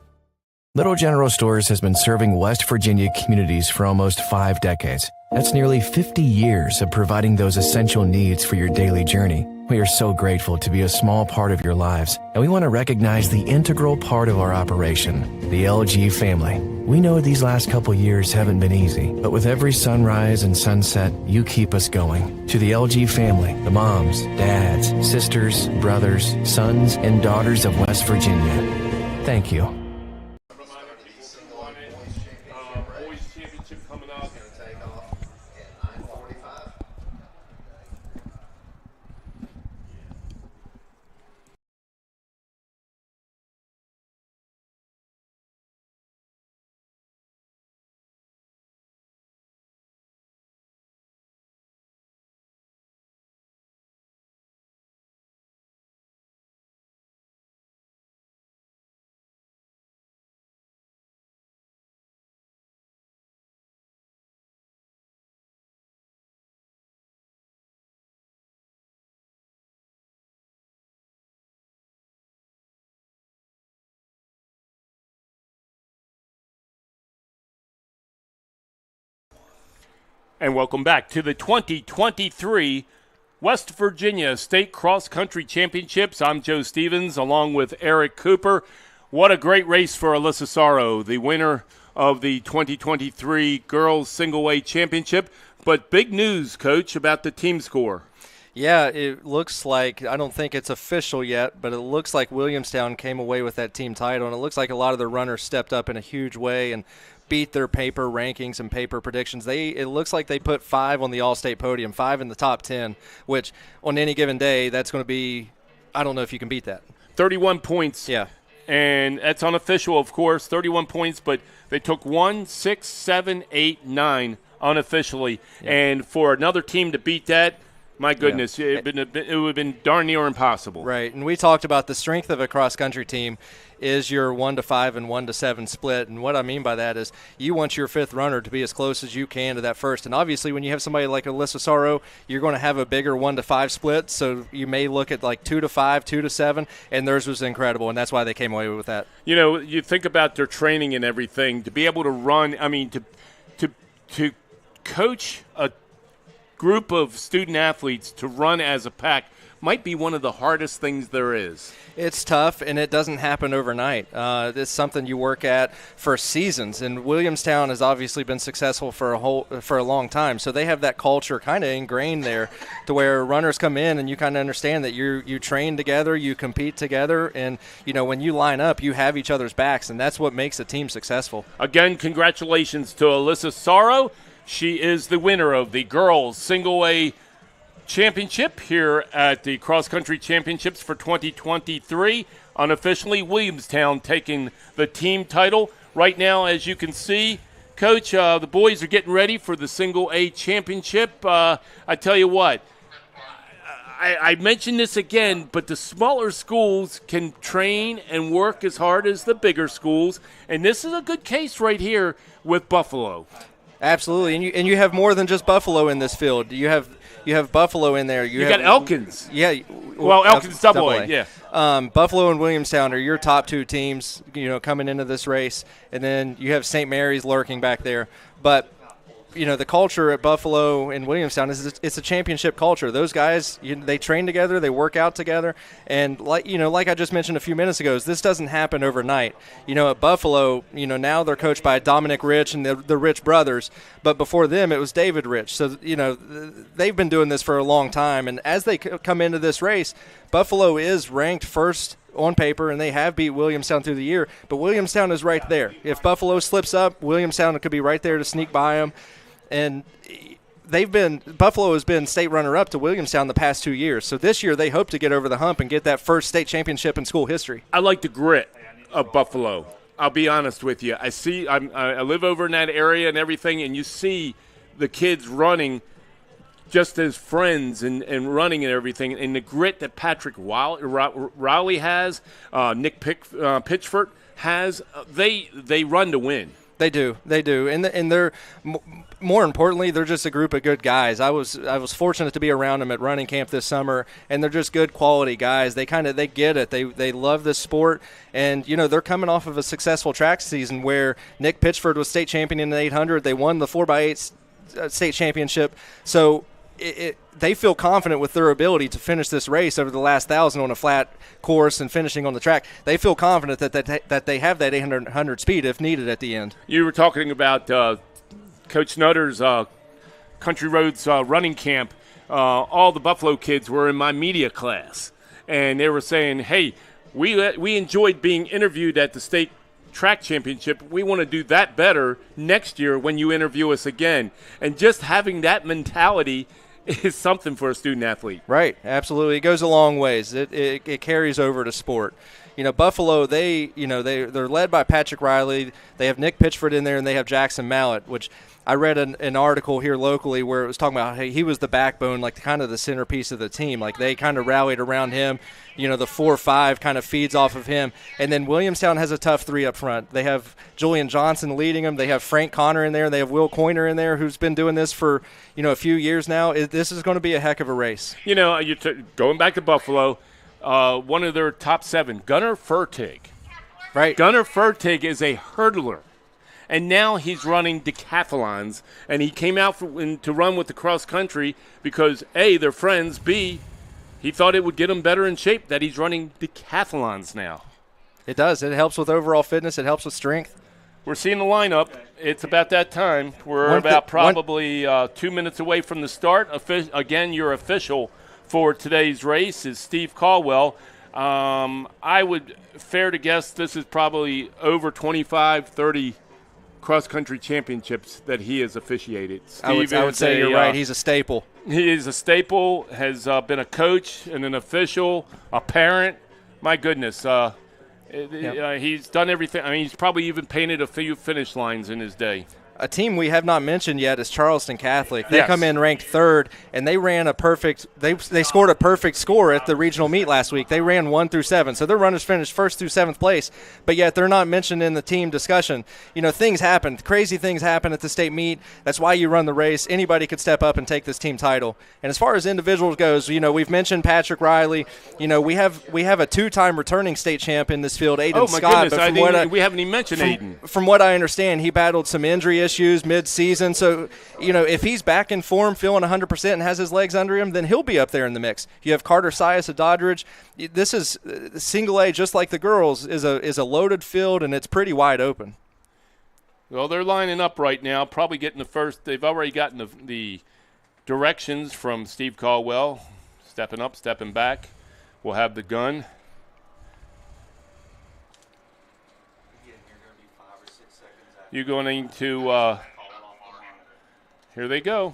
Little General Stores has been serving West Virginia communities for almost 5 decades. That's nearly 50 years of providing those essential needs for your daily journey. We are so grateful to be a small part of your lives, and we want to recognize the integral part of our operation, the LG family. We know these last couple years haven't been easy, but with every sunrise and sunset, you keep us going. To the LG family, the moms, dads, sisters, brothers, sons, and daughters of West Virginia, thank you. And welcome back to the 2023 West Virginia State Cross Country Championships. I'm Joe Stevens along with Eric Cooper. What a great race for Alysa Soro, the winner of the 2023 Girls Single Weight Championship. But big news, Coach, about the team score. Yeah, it looks like, I don't think it's official yet, but it looks like Williamstown came away with that team title, and it looks like a lot of the runners stepped up in a huge way and beat their paper rankings and paper predictions. It looks like they put 5 on the All-State podium, 5 in the top 10, which on any given day, that's going to be, I don't know if you can beat that. 31 points. Yeah. And that's unofficial, of course, 31 points, but they took 1, 6, 7, 8, 9 unofficially. Yeah. And for another team to beat that, my goodness, it would have been darn near impossible. Right, and we talked about the strength of a cross-country team is your 1-5 and 1-7 split. And what I mean by that is you want your fifth runner to be as close as you can to that first. And obviously when you have somebody like Alysa Soro, you're going to have a bigger 1-5 split. So you may look at like 2-5, 2-7, and theirs was incredible. And that's why they came away with that. You know, you think about their training and everything, to be able to run, I mean, to coach a group of student athletes to run as a pack might be one of the hardest things there is. It's tough, and it doesn't happen overnight. It's something you work at for seasons, and Williamstown has obviously been successful for a long time. So they have that culture kind of ingrained there, to where runners come in and you kind of understand that you train together, you compete together, and you know when you line up, you have each other's backs, and that's what makes a team successful. Again, congratulations to Alysa Soro. She is the winner of the girls single A championship here at the Cross Country Championships for 2023. Unofficially, Williamstown taking the team title. Right now, as you can see, Coach, the boys are getting ready for the single A championship. I tell you what, I mention this again, but the smaller schools can train and work as hard as the bigger schools, and this is a good case right here with Buffalo. Absolutely, and you have more than just Buffalo in this field. You have Buffalo in there. You got Elkins. Yeah. Well, Elkins double A. Yeah. Buffalo and Williamstown are your top two teams, you know, coming into this race, and then you have St. Mary's lurking back there. But you know, the culture at Buffalo and Williamstown it's a championship culture. Those guys, they train together, they work out together, and like I just mentioned a few minutes ago, this doesn't happen overnight. You know, at Buffalo, you know, now they're coached by Dominic Rich and the Rich brothers, but before them it was David Rich. So you know, they've been doing this for a long time, and as they come into this race, Buffalo is ranked first on paper, and they have beat Williamstown through the year, but Williamstown is right there. If Buffalo slips up, Williamstown could be right there to sneak by them. And Buffalo has been state runner-up to Williamstown the past 2 years. So this year they hope to get over the hump and get that first state championship in school history. I like the grit of Buffalo. I'll be honest with you. I live over in that area and everything, and you see the kids running just as friends and running and everything. And the grit that Patrick Rowley has, Nick Pitchford has, they run to win. They do, and they're more importantly, they're just a group of good guys. I was fortunate to be around them at running camp this summer, and they're just good quality guys. They get it. They love this sport, and you know they're coming off of a successful track season where Nick Pitchford was state champion in the 800. They won the 4x8 state championship, so they feel confident with their ability to finish this race over the last 1,000 on a flat course and finishing on the track. They feel confident that they have that 800 speed if needed at the end. You were talking about Coach Nutter's Country Roads running camp. All the Buffalo kids were in my media class, and they were saying, hey, we enjoyed being interviewed at the state track championship. We want to do that better next year when you interview us again. And just having that mentality is something for a student athlete. Right, absolutely. It goes a long ways. It carries over to sport. You know, Buffalo, they're led by Patrick Riley. They have Nick Pitchford in there, and they have Jackson Mallett, which I read an article here locally where it was talking about, hey, he was the backbone, like kind of the centerpiece of the team. Like they kind of rallied around him. You know, the 4-5 kind of feeds off of him. And then Williamstown has a tough 3 up front. They have Julian Johnson leading them. They have Frank Connor in there. They have Will Coyner in there, who's been doing this for, you know, a few years now. This is going to be a heck of a race. You know, going back to Buffalo, one of their top 7, Gunnar Fertig. Right. Gunnar Fertig is a hurdler. and now he's running decathlons. And he came out to run with the cross country because, A, they're friends, B, he thought it would get him better in shape that he's running decathlons now. It does. It helps with overall fitness. It helps with strength. We're seeing the lineup. It's about that time. We're about probably 2 minutes away from the start. Again, your official for today's race is Steve Caldwell. I would fair to guess this is probably over 25, 30 cross-country championships that he has officiated. I would say you're right. He's a staple. He is a staple, has been a coach and an official, a parent. My goodness. He's done everything. I mean, he's probably even painted a few finish lines in his day. A team we have not mentioned yet is Charleston Catholic. They come in ranked third, and they ran a perfect – they scored a perfect score at the regional meet last week. They ran 1 through 7. So their runners finished 1st through 7th place, but yet they're not mentioned in the team discussion. You know, things happen. Crazy things happen at the state meet. That's why you run the race. Anybody could step up and take this team title. And as far as individuals goes, you know, we've mentioned Patrick Riley. You know, we have a 2-time returning state champ in this field, Aiden Scott. Oh, my goodness, we haven't even mentioned Aiden. From what I understand, he battled some injury issues mid-season. So, you know, if he's back in form, feeling 100% and has his legs under him, then he'll be up there in the mix. You have Carter Sias of Doddridge. This is single A, just like the girls, is a loaded field, and it's pretty wide open. Well, they're lining up right now, probably getting the first. They've already gotten the directions from Steve Caldwell, stepping up, stepping back. We'll have the gun. You're going to here they go.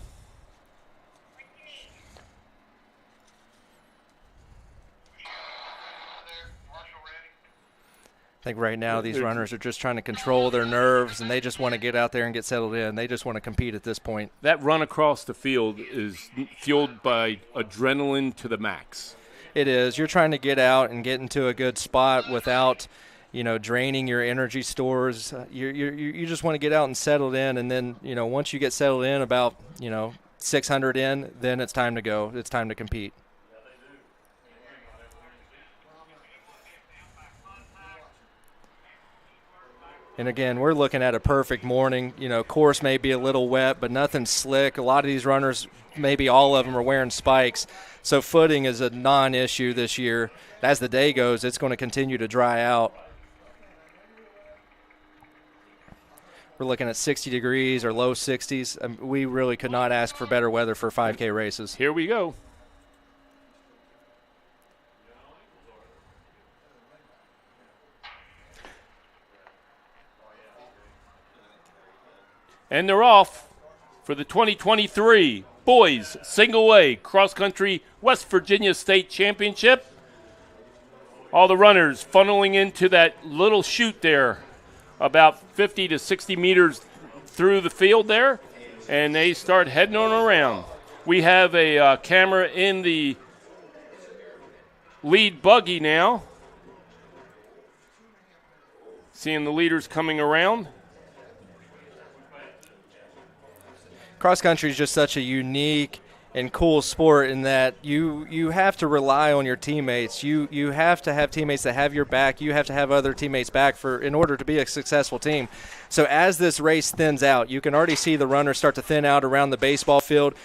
I think right now these runners are just trying to control their nerves, and they just want to get out there and get settled in. They just want to compete at this point. That run across the field is fueled by adrenaline to the max. It is. You're trying to get out and get into a good spot without, you know, draining your energy stores. You just want to get out and settle in, and then, you know, once you get settled in about, 600 in, then it's time to go. It's time to compete. And again, we're looking at a perfect morning. You know, course may be a little wet, but nothing slick. A lot of these runners, maybe all of them, are wearing spikes. So footing is a non-issue this year. As the day goes, it's going to continue to dry out. We're looking at 60 degrees or low 60s. We really could not ask for better weather for 5K races. Here we go. And they're off for the 2023 Boys Single A Cross Country West Virginia State Championship. All the runners funneling into that little chute there, about 50 to 60 meters through the field there, and they start heading on around. We have a camera in the lead buggy now. Seeing the leaders coming around. Cross country is just such a unique and cool sport in that you have to rely on your teammates. You have to have teammates that have your back. You have to have other teammates back in order to be a successful team. So as this race thins out, you can already see the runners start to thin out around the baseball field.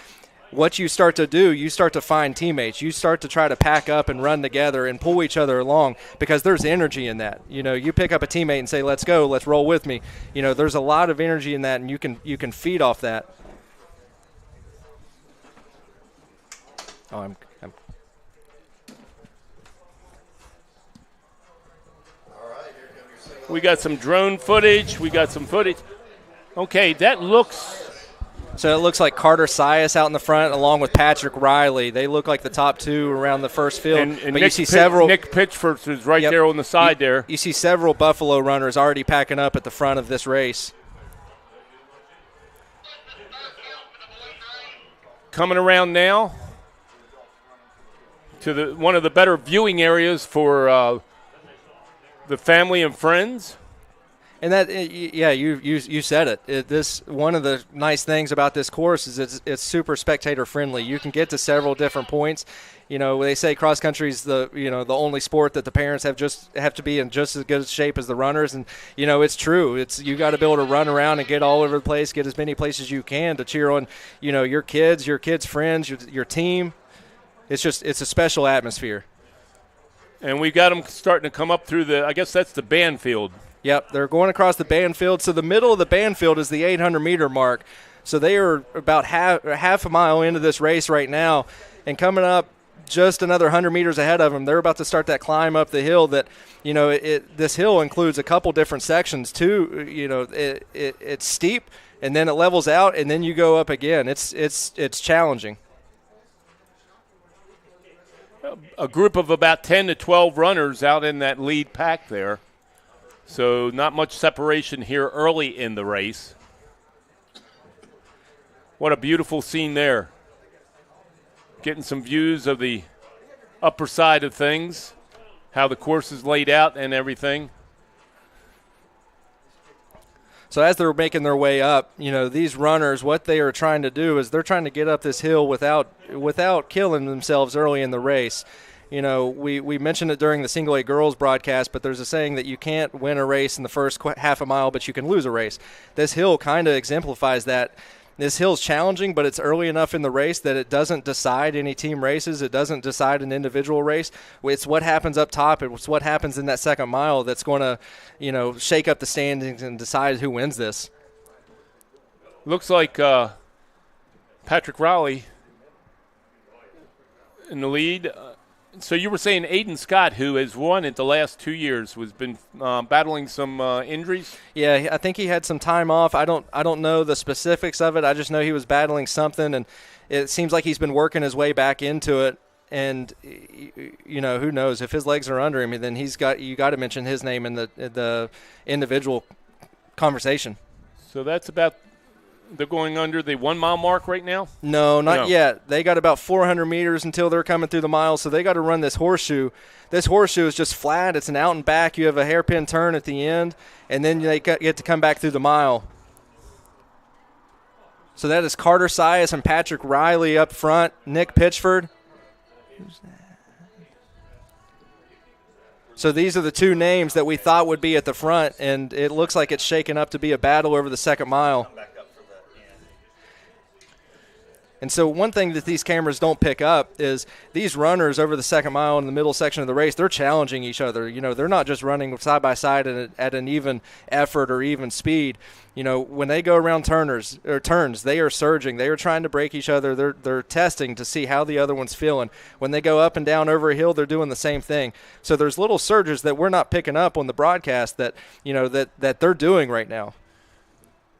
What you start to do, you start to find teammates. You start to try to pack up and run together and pull each other along because there's energy in that. You know, you pick up a teammate and say, "Let's go, let's roll with me." You know, there's a lot of energy in that, and you can feed off that. We got some drone footage. We got some footage. Okay, that looks. So it looks like Carter Sias out in the front along with Patrick Riley. They look like the top two around the first field. And but you see Nick Pitchford is right there on the side there. You see several Buffalo runners already packing up at the front of this race. Coming around now to one of the better viewing areas for the family and friends. And that, yeah, you said it. This one of the nice things about this course is it's super spectator friendly. You can get to several different points. You know, they say cross country is the only sport that the parents have to be in just as good shape as the runners, and it's true. You got to be able to run around and get all over the place, get as many places as you can to cheer on your kids' friends, your team. It's a special atmosphere. And we got them starting to come up through I guess that's the band field. Yep, they're going across the band field. So the middle of the band field is the 800-meter mark. So they are about half a mile into this race right now, and coming up just another 100 meters ahead of them, they're about to start that climb up the hill. That this hill includes a couple different sections too. It's steep, and then it levels out, and then you go up again. It's challenging. A group of about 10 to 12 runners out in that lead pack there. So not much separation here early in the race. What a beautiful scene there. Getting some views of the upper side of things, how the course is laid out and everything. So as they're making their way up, these runners, what they are trying to do is they're trying to get up this hill without killing themselves early in the race. We mentioned it during the Single A Girls broadcast, but there's a saying that you can't win a race in the first half a mile, but you can lose a race. This hill kind of exemplifies that. This hill's challenging, but it's early enough in the race that it doesn't decide any team races. It doesn't decide an individual race. It's what happens up top. It's what happens in that second mile that's going to, shake up the standings and decide who wins this. Looks like Patrick Rowley in the lead. So you were saying Aiden Scott, who has won it the last 2 years, has been battling some injuries? Yeah, I think he had some time off. I don't know the specifics of it. I just know he was battling something, and it seems like he's been working his way back into it. And who knows if his legs are under him, then you got to mention his name in the individual conversation. So that's about. They're going under the 1 mile mark right now? No, not yet. They got about 400 meters until they're coming through the mile, so they got to run this horseshoe. This horseshoe is just flat. It's an out and back. You have a hairpin turn at the end, and then they get to come back through the mile. So that is Carter Sias and Patrick Riley up front. Nick Pitchford. Who's that? So these are the two names that we thought would be at the front, and it looks like it's shaken up to be a battle over the second mile. And so one thing that these cameras don't pick up is these runners over the second mile in the middle section of the race, they're challenging each other. They're not just running side by side at an even effort or even speed. When they go around turns, they are surging. They are trying to break each other. They're testing to see how the other one's feeling. When they go up and down over a hill, they're doing the same thing. So there's little surges that we're not picking up on the broadcast that they're doing right now.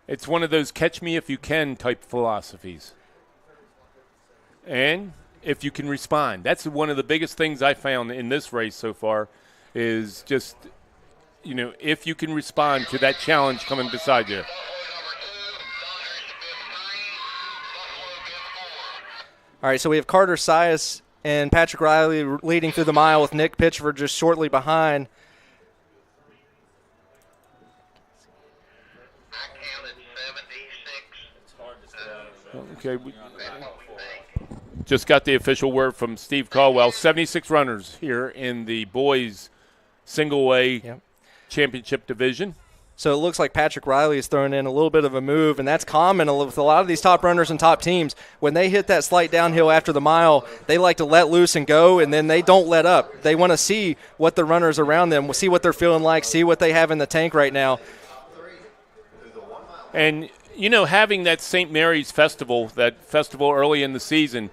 It's one of those catch me if you can type philosophies. And if you can respond. That's one of the biggest things I found in this race so far is just, if you can respond to that challenge coming beside you. All right, so we have Carter Sias and Patrick Riley leading through the mile with Nick Pitchford just shortly behind. Okay. Just got the official word from Steve Caldwell. 76 runners here in the boys single-way championship division. So it looks like Patrick Riley is throwing in a little bit of a move, and that's common with a lot of these top runners and top teams. When they hit that slight downhill after the mile, they like to let loose and go, and then they don't let up. They want to see what the runners around them, see what they're feeling like, see what they have in the tank right now. And, having that St. Mary's festival, that festival early in the season,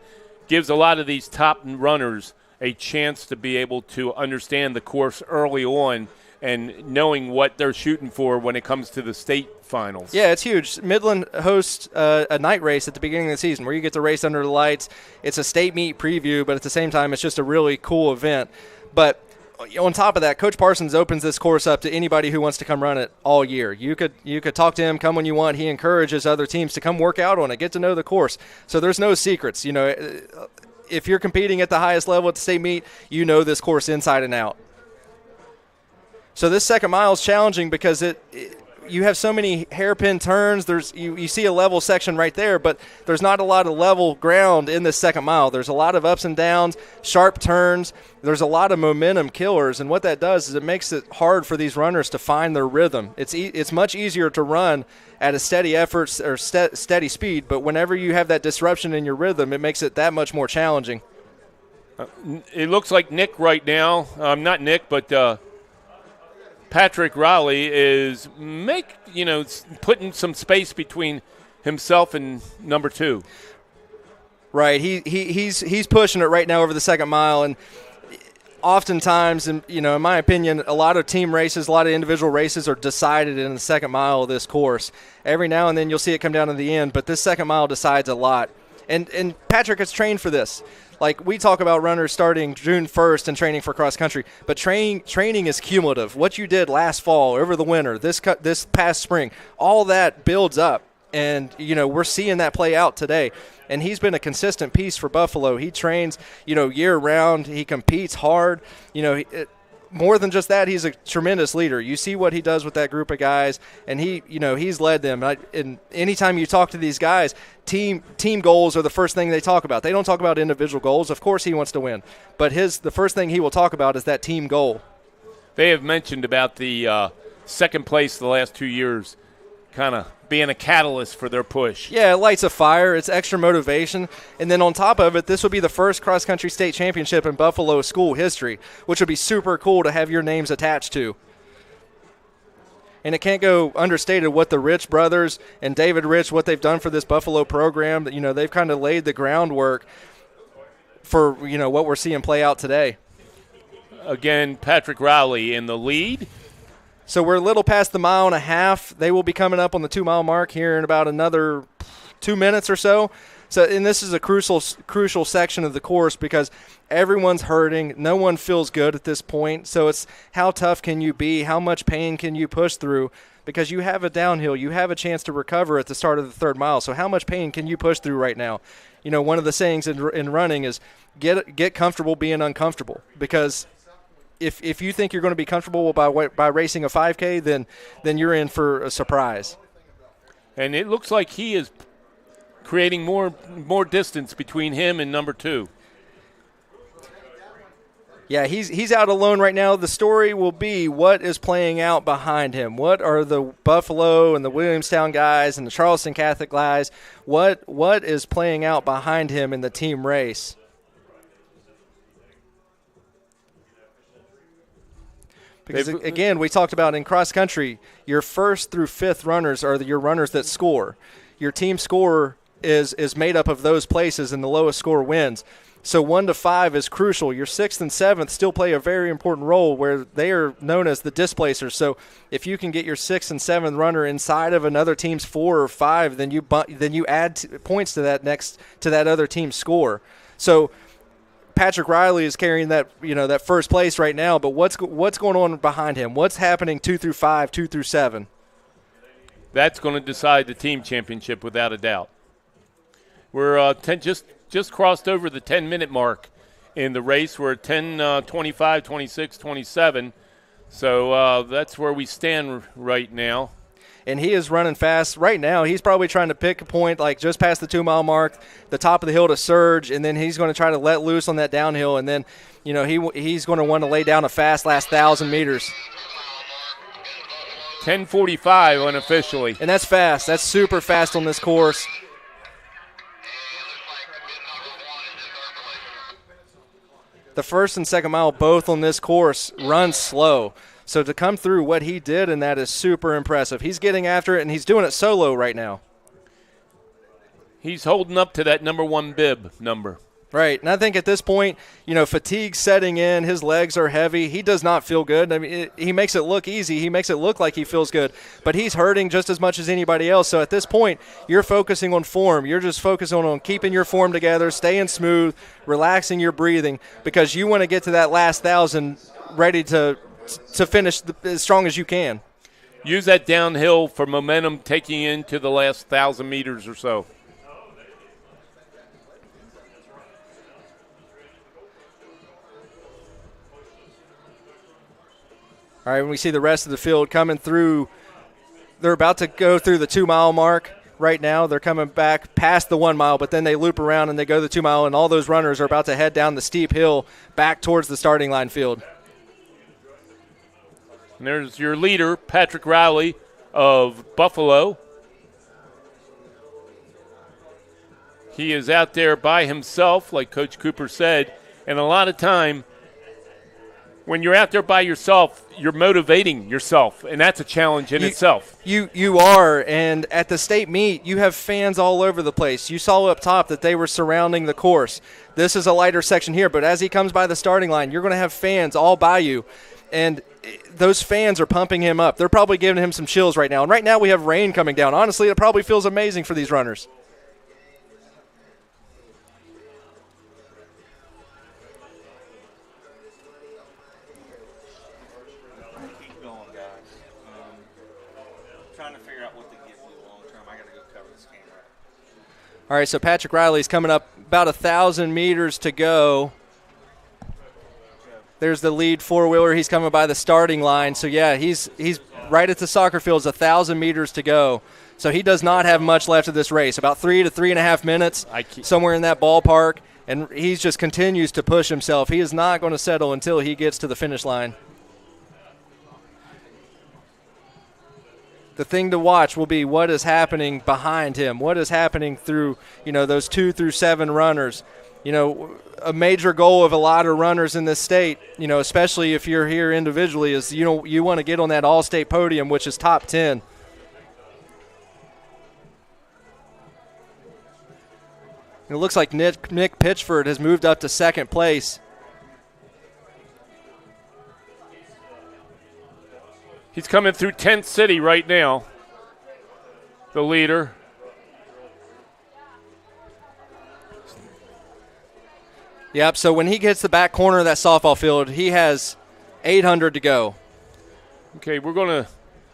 gives a lot of these top runners a chance to be able to understand the course early on and knowing what they're shooting for when it comes to the state finals. Yeah, it's huge. Midland hosts a night race at the beginning of the season where you get to race under the lights. It's a state meet preview, but at the same time, it's just a really cool event. But on top of that, Coach Parsons opens this course up to anybody who wants to come run it all year. You could talk to him, come when you want. He encourages other teams to come work out on it, get to know the course. So there's no secrets. If you're competing at the highest level at the state meet, you know this course inside and out. So this second mile is challenging because you have so many hairpin turns. You see a level section right there, but there's not a lot of level ground in this second mile. There's a lot of ups and downs, sharp turns. There's a lot of momentum killers, and what that does is it makes it hard for these runners to find their rhythm. It's much easier to run at a steady effort or steady speed, but whenever you have that disruption in your rhythm, it makes it that much more challenging. It looks like Nick right now, not Nick, but Patrick Riley is putting some space between himself and number 2. Right, he's pushing it right now over the second mile, and oftentimes, in my opinion, a lot of team races, a lot of individual races are decided in the second mile of this course. Every now and then you'll see it come down to the end, but this second mile decides a lot. And Patrick has trained for this. Like, we talk about runners starting June 1st and training for cross country, but training is cumulative. What you did last fall, over the winter, this past spring, all that builds up. And, we're seeing that play out today. And he's been a consistent piece for Buffalo. He trains, year-round. He competes hard. More than just that, he's a tremendous leader. You see what he does with that group of guys, and he's led them. And anytime you talk to these guys, team goals are the first thing they talk about. They don't talk about individual goals. Of course he wants to win, but the first thing he will talk about is that team goal. They have mentioned about the second place the last 2 years kind of being a catalyst for their push. Yeah, it lights a fire. It's extra motivation. And then on top of it, this would be the first cross-country state championship in Buffalo school history, which would be super cool to have your names attached to. And it can't go understated what the Rich brothers and David Rich, what they've done for this Buffalo program. They've kind of laid the groundwork for, what we're seeing play out today. Again, Patrick Riley in the lead. So we're a little past the mile and a half. They will be coming up on the 2 mile mark here in about another 2 minutes or so. And this is a crucial section of the course because everyone's hurting. No one feels good at this point. So it's how tough can you be? How much pain can you push through? Because you have a downhill. You have a chance to recover at the start of the 3rd mile. So how much pain can you push through right now? One of the sayings in running is get comfortable being uncomfortable, because if you think you're going to be comfortable by racing a 5K, then you're in for a surprise. And it looks like he is creating more distance between him and number 2. Yeah, he's out alone right now. The story will be what is playing out behind him. What are the Buffalo and the Williamstown guys and the Charleston Catholic guys? What is playing out behind him in the team race? Because, again, we talked about in cross-country, your 1st through 5th runners are your runners that score. Your team score is made up of those places, and the lowest score wins. So 1 to 5 is crucial. Your 6th and 7th still play a very important role where they are known as the displacers. So if you can get your 6th and 7th runner inside of another team's 4 or 5, then you add points to that other team's score. So Patrick Riley is carrying that first place right now, but what's going on behind him? What's happening 2 through 5, 2 through 7? That's going to decide the team championship without a doubt. We're just crossed over the 10-minute mark in the race. We're at 10:25, 26, 27. So that's where we stand right now. And he is running fast. Right now, he's probably trying to pick a point like just past the 2 mile mark, the top of the hill to surge, and then he's going to try to let loose on that downhill, and then he's going to want to lay down a fast last 1,000 meters. 10:45 unofficially. And that's fast. That's super fast on this course. The 1st and 2nd mile both on this course run slow. So to come through what he did in that is super impressive. He's getting after it, and he's doing it solo right now. He's holding up to that number 1 bib number. Right, and I think at this point, fatigue's setting in. His legs are heavy. He does not feel good. I mean, he makes it look easy. He makes it look like he feels good, but he's hurting just as much as anybody else. So at this point, you're focusing on form. You're just focusing on keeping your form together, staying smooth, relaxing your breathing, because you want to get to that last 1,000 ready to finish as strong as you can. Use that downhill for momentum taking you into the last 1,000 meters or so. All right, when we see the rest of the field coming through, they're about to go through the 2 mile mark right now. They're coming back past the 1 mile, but then they loop around and they go the 2 mile, and all those runners are about to head down the steep hill back towards the starting line field. And there's your leader, Patrick Riley of Buffalo. He is out there by himself, like Coach Cooper said, and a lot of time when you're out there by yourself, you're motivating yourself, and that's a challenge in itself. You are, and at the state meet, you have fans all over the place. You saw up top that they were surrounding the course. This is a lighter section here, but as he comes by the starting line, you're going to have fans all by you, and those fans are pumping him up. They're probably giving him some chills right now, and right now we have rain coming down. Honestly, it probably feels amazing for these runners. All right, so Patrick Riley's coming up about 1,000 meters to go. There's the lead four-wheeler. He's coming by the starting line. So, yeah, he's right at the soccer fields, 1,000 meters to go. So he does not have much left of this race, about 3 to 3.5 minutes, somewhere in that ballpark. And he just continues to push himself. He is not going to settle until he gets to the finish line. The thing to watch will be what is happening behind him, what is happening through, those 2 through 7 runners. A major goal of a lot of runners in this state, especially if you're here individually, is, you want to get on that all-state podium, which is top 10. It looks like Nick Pitchford has moved up to second place. He's coming through Tent City right now, the leader. Yep, so when he gets the back corner of that softball field, he has 800 to go. Okay, we're going to...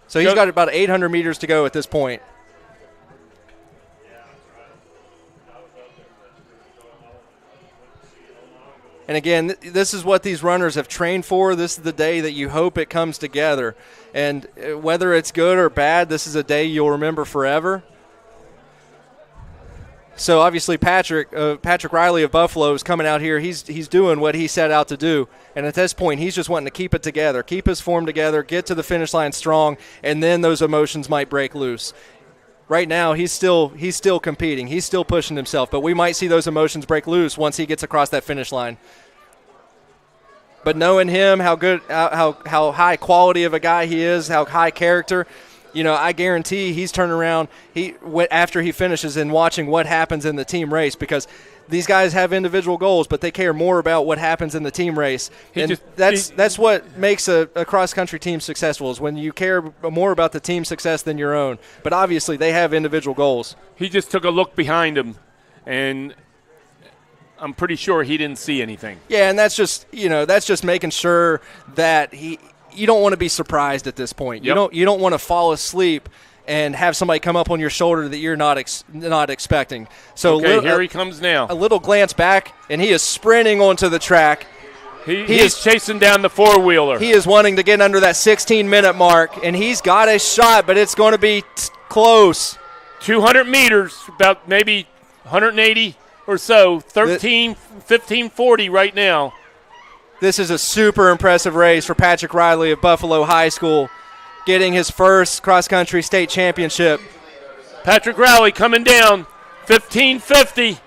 So he's got about 800 meters to go at this point. And again, this is what these runners have trained for. This is the day that you hope it comes together. And whether it's good or bad, this is a day you'll remember forever. So obviously Patrick Riley of Buffalo is coming out here. He's doing what he set out to do. And at this point, he's just wanting to keep it together, keep his form together, get to the finish line strong, and then those emotions might break loose. Right now, he's still competing. He's still pushing himself, but we might see those emotions break loose once he gets across that finish line. But knowing him, how good, how high quality of a guy he is, how high character, I guarantee he's turning around after he finishes and watching what happens in the team race, because these guys have individual goals, but they care more about what happens in the team race. That's what makes a cross-country team successful, is when you care more about the team success than your own. But obviously they have individual goals. He just took a look behind him, and I'm pretty sure he didn't see anything. Yeah, and that's just making sure that you don't want to be surprised at this point. Yep. You don't want to fall asleep and have somebody come up on your shoulder that you're not expecting. So here he comes now. A little glance back, and he is sprinting onto the track. He is chasing down the four-wheeler. He is wanting to get under that 16-minute mark, and he's got a shot, but it's going to be close. 200 meters, about maybe 180 or so, 15:40 right now. This is a super impressive race for Patrick Riley of Buffalo High School, getting his first cross-country state championship. Patrick Riley coming down, 15:50.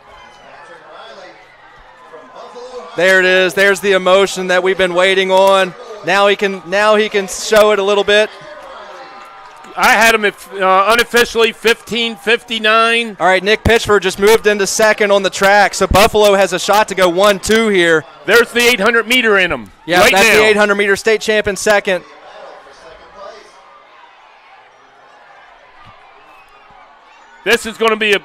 There it is. There's the emotion that we've been waiting on. Now he can show it a little bit. I had him unofficially 15:59. All right, Nick Pitchford just moved into second on the track, so Buffalo has a shot to go 1-2 here. There's the 800-meter in him. Yeah, right that's now. The 800-meter state champ in second. This is going to be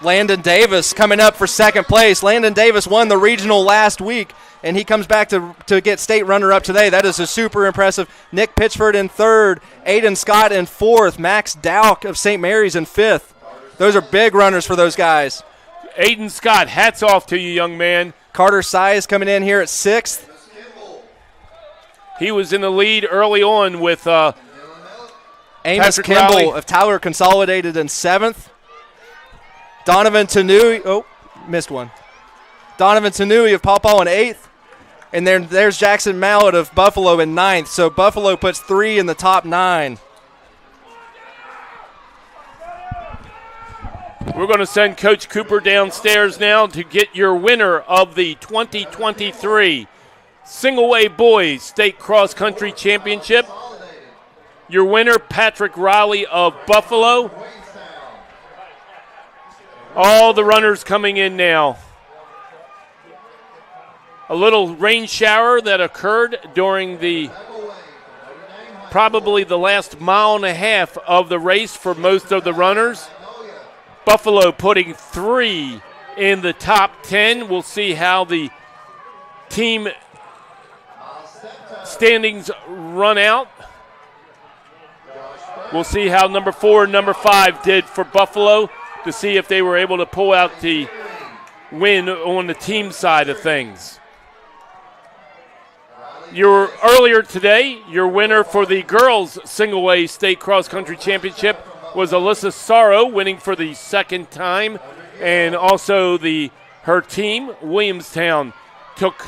Landon Davis coming up for second place. Landon Davis won the regional last week, and he comes back to get state runner-up today. That is a super impressive. Nick Pitchford in third, Aiden Scott in fourth, Max Dowk of St. Mary's in fifth. Those are big runners for those guys. Aiden Scott, hats off to you, young man. Carter Size coming in here at 6th. He was in the lead early on with Amos Patrick Kimball Riley. of Tyler Consolidated in 7th. Donovan Tanui, missed one. Donovan Tanui of Pawpaw in 8th. And then there's Jackson Mallett of Buffalo in 9th. So Buffalo puts 3 in the top 9. We're going to send Coach Cooper downstairs now to get your winner of the 2023 Single A Boys State Cross Country Championship. Your winner, Patrick Riley of Buffalo. All the runners coming in now. A little rain shower that occurred during probably the last mile and a half of the race for most of the runners. Buffalo putting 3 in the top 10. We'll see how the team standings run out. We'll see how number 4 and number 5 did for Buffalo to see if they were able to pull out the win on the team side of things. Earlier today, your winner for the girls Single A State Cross Country Championship was Alysa Soro, winning for the second time, and also her team, Williamstown, took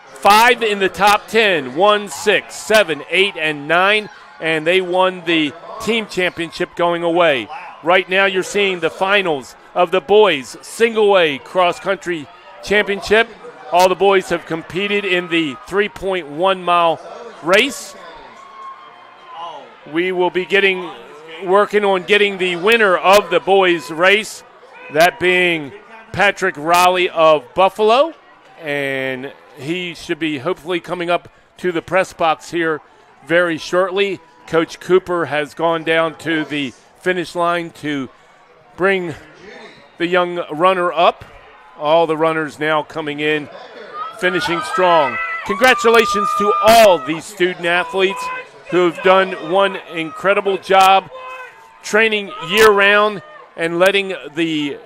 5 in the top 10, 1, 6, 7, 8, and 9, and they won the team championship going away. Right now you're seeing the finals of the boys Single A Cross Country Championship. All the boys have competed in the 3.1 mile race. We will be working on getting the winner of the boys race, that being Patrick Riley of Buffalo, and he should be hopefully coming up to the press box here very shortly. Coach Cooper has gone down to the finish line to bring the young runner up. All the runners now coming in, finishing strong. Congratulations to all these student athletes who have done one incredible job training year-round and letting the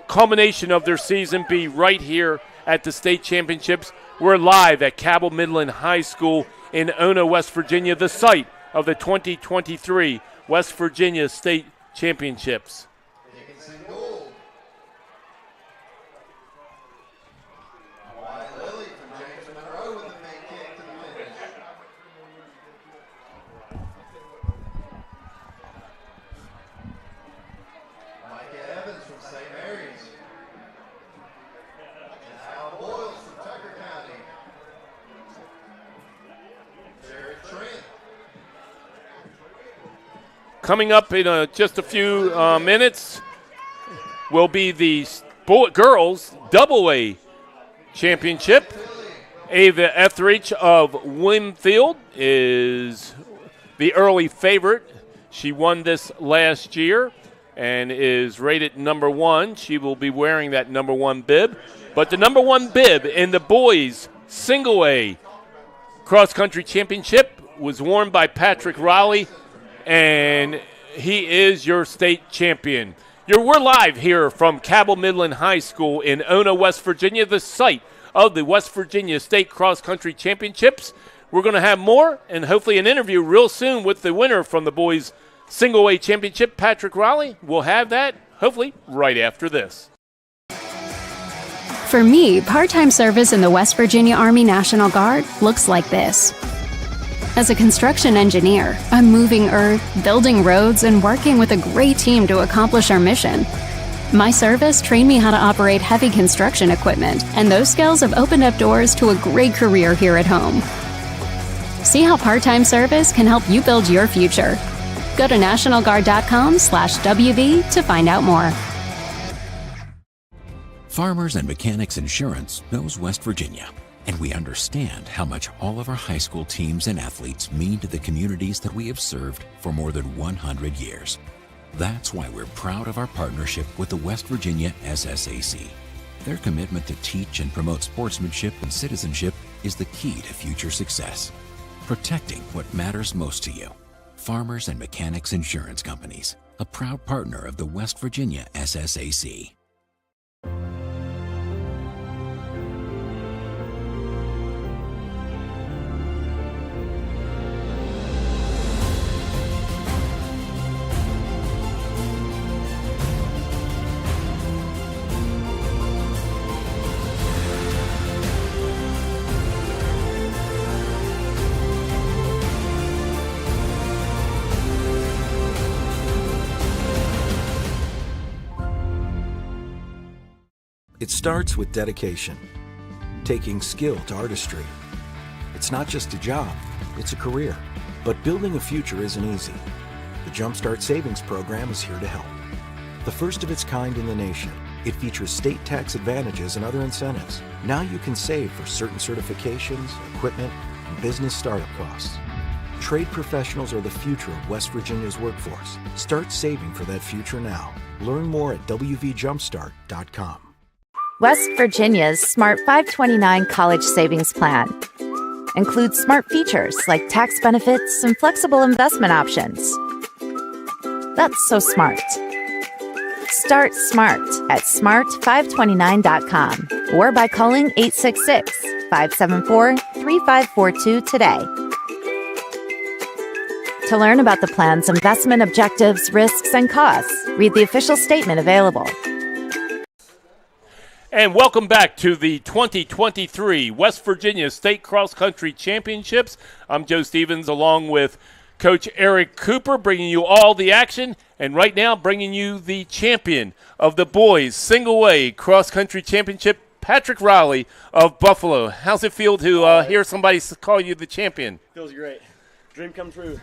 culmination of their season be right here at the state championships. We're live at Cabell Midland High School in Ona, West Virginia, the site of the 2023 West Virginia State Championships. Coming up in just a few minutes will be the girls Double-A Championship. Ava Etheridge of Winfield is the early favorite. She won this last year and is rated number 1. She will be wearing that number 1 bib. But the number 1 bib in the boys Single A Cross Country Championship was worn by Patrick Riley, and he is your state champion. We're live here from Cabell Midland High School in Ona, West Virginia, the site of the West Virginia State Cross Country Championships. We're going to have more and hopefully an interview real soon with the winner from the boys Single A Championship, Patrick Riley. We'll have that hopefully right after this. For me, part-time service in the West Virginia Army National Guard looks like this. As a construction engineer, I'm moving earth, building roads, and working with a great team to accomplish our mission. My service trained me how to operate heavy construction equipment, and those skills have opened up doors to a great career here at home. See how part-time service can help you build your future. Go to nationalguard.com/WV to find out more. Farmers and Mechanics Insurance knows West Virginia, and we understand how much all of our high school teams and athletes mean to the communities that we have served for more than 100 years. That's why we're proud of our partnership with the West Virginia SSAC. Their commitment to teach and promote sportsmanship and citizenship is the key to future success. Protecting what matters most to you. Farmers and Mechanics Insurance Companies, a proud partner of the West Virginia SSAC. It starts with dedication, taking skill to artistry. It's not just a job, it's a career. But building a future isn't easy. The Jumpstart Savings Program is here to help. The first of its kind in the nation, it features state tax advantages and other incentives. Now you can save for certain certifications, equipment, and business startup costs. Trade professionals are the future of West Virginia's workforce. Start saving for that future now. Learn more at wvjumpstart.com. West Virginia's Smart 529 College Savings Plan includes smart features like tax benefits and flexible investment options. That's so smart. Start smart at smart529.com or by calling 866-574-3542 today. To learn about the plan's investment objectives, risks, and costs, read the official statement available. And welcome back to the 2023 West Virginia State Cross Country Championships. I'm Joe Stevens along with Coach Eric Cooper, bringing you all the action, and right now bringing you the champion of the boys single-way cross-country championship, Patrick Riley of Buffalo. How's it feel to hear somebody call you the champion? Feels great. Dream come true.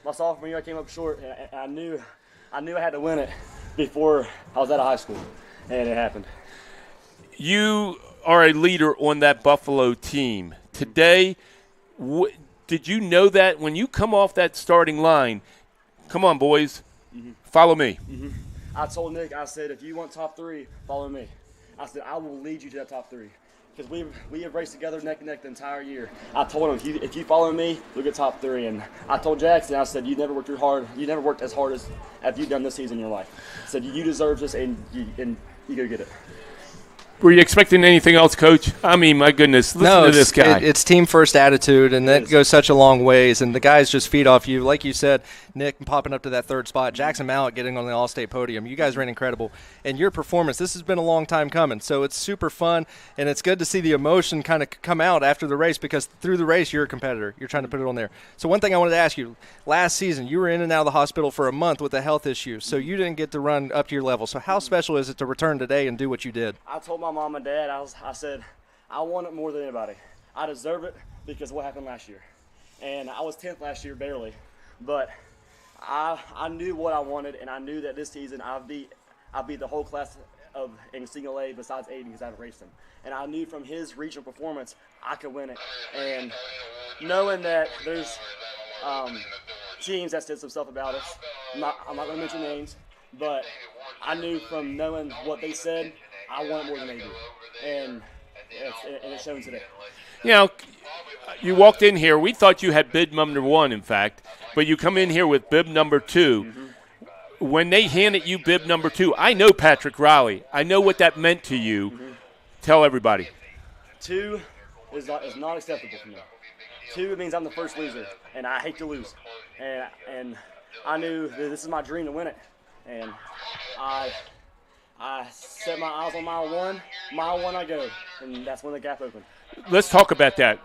My sophomore year, I came up short, and I knew I had to win it before I was out of high school, and it happened. You are a leader on that Buffalo team. Today, did you know that when you come off that starting line, come on, boys, follow me? I told Nick, I said, if you want top three, follow me. I said, I will lead you to that top three. Because we have raced together neck and neck the entire year. I told him, if you follow me, we'll get top three. And I told Jackson, I said, you never worked as hard as you've done this season in your life. I said, you deserve this, and you go get it. Were you expecting anything else, Coach? I mean, my goodness, listen to this guy. It's team first attitude, and that goes such a long ways. And the guys just feed off you. Like you said, Nick popping up to that third spot, Jackson Mallett getting on the All-State podium. You guys ran incredible. And your performance, this has been a long time coming. So it's super fun, and it's good to see the emotion kind of come out after the race, because through the race, you're a competitor. You're trying to put it on there. So one thing I wanted to ask you, last season, you were in and out of the hospital for a month with a health issue, so you didn't get to run up to your level. So how special is it to return today and do what you did? I told my mom and dad, I said, I want it more than anybody. I deserve it because of what happened last year. And I was 10th last year, barely. But I knew what I wanted, and I knew that this season I beat the whole class in single A besides Aiden, because I haven't raced him. And I knew from his regional performance I could win it. And knowing that there's teams that said some stuff about us, I'm not going to mention names, but I knew from knowing what they said, I want it more than they do. And it's shown today. You know, you walked in here. We thought you had bib number 1, in fact, but you come in here with bib number 2. When they handed you bib number 2, I know Patrick Riley. I know what that meant to you. Tell everybody. 2 is not acceptable for me. 2, it means I'm the first loser, and I hate to lose. And I knew that this is my dream to win it. And I set my eyes on mile 1. Mile 1 I go, and that's when the gap opened. Let's talk about that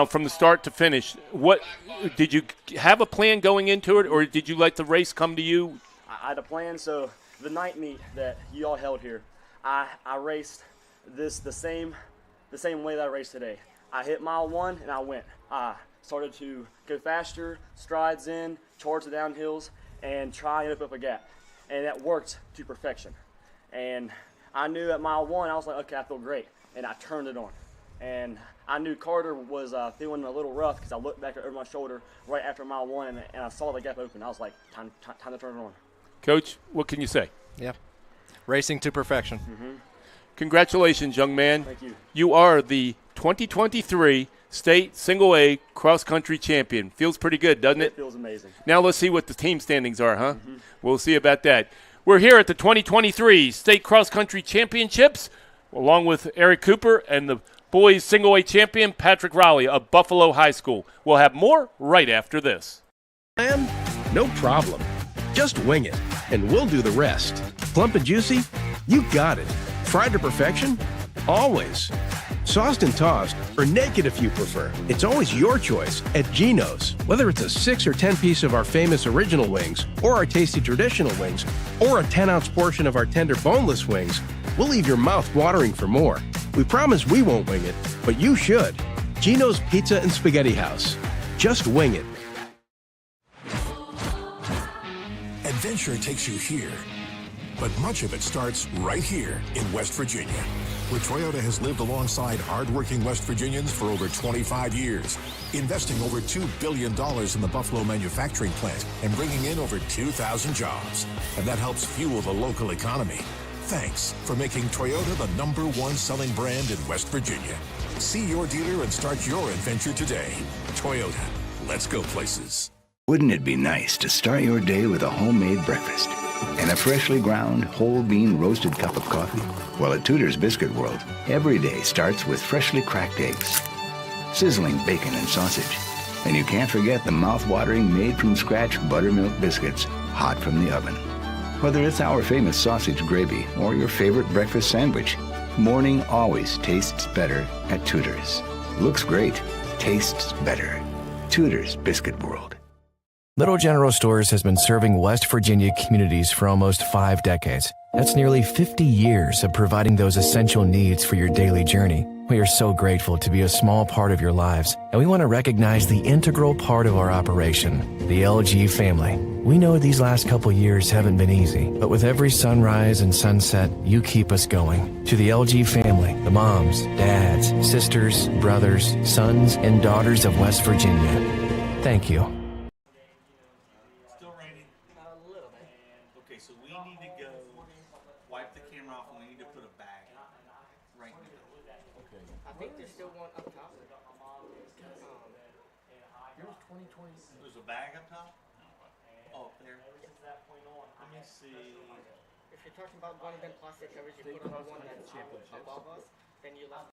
from the start to finish. What did you have a plan going into it, or did you let the race come to you? I had a plan. So the night meet that you all held here, I raced this the same way that I raced today. I hit mile 1 and I went. I started to go faster, strides in, charge the downhills, and try and open up a gap, and that worked to perfection. And I knew at mile 1, I was like, okay, I feel great. And I turned it on. And I knew Carter was feeling a little rough, because I looked back over my shoulder right after mile 1, and I saw the gap open. I was like, time to turn it on. Coach, what can you say? Yeah. Racing to perfection. Congratulations, young man. Thank you. You are the 2023 state single A cross-country champion. Feels pretty good, doesn't it? It feels amazing. Now let's see what the team standings are, huh? We'll see about that. We're here at the 2023 state cross-country championships, along with Eric Cooper and the boys single A champion Patrick Rowley of Buffalo High School. We'll have more right after this. Plan? No problem. Just wing it, and we'll do the rest. Plump and juicy? You got it. Fried to perfection? Always. Sauced and tossed, or naked if you prefer. It's always your choice at Geno's. Whether it's a 6 or 10 piece of our famous original wings, or our tasty traditional wings, or a 10-ounce portion of our tender boneless wings, we'll leave your mouth watering for more. We promise we won't wing it, but you should. Geno's Pizza and Spaghetti House. Just wing it. Adventure takes you here, but much of it starts right here in West Virginia, where Toyota has lived alongside hardworking West Virginians for over 25 years, investing over $2 billion in the Buffalo manufacturing plant and bringing in over 2,000 jobs. And that helps fuel the local economy. Thanks for making Toyota the #1 selling brand in West Virginia. See your dealer and start your adventure today. Toyota, let's go places. Wouldn't it be nice to start your day with a homemade breakfast and a freshly ground whole bean roasted cup of coffee? Well, at Tudor's Biscuit World, every day starts with freshly cracked eggs, sizzling bacon and sausage, and you can't forget the mouth-watering made-from-scratch buttermilk biscuits, hot from the oven. Whether it's our famous sausage gravy or your favorite breakfast sandwich, morning always tastes better at Tudor's. Looks great, tastes better. Tudor's Biscuit World. Little General Stores has been serving West Virginia communities for almost 5 decades. That's nearly 50 years of providing those essential needs for your daily journey. We are so grateful to be a small part of your lives, and we want to recognize the integral part of our operation, the LG family. We know these last couple years haven't been easy, but with every sunrise and sunset, you keep us going. To the LG family, the moms, dads, sisters, brothers, sons, and daughters of West Virginia, thank you. Okay, so we need to go wipe the camera off and we need to put a bag right now. Okay. I think there's still one up top. Here's 2020. There's a bag up top? Oh, up there. Let me see. If you're talking about one of them plastic covers you put on the one that's above us, then you left.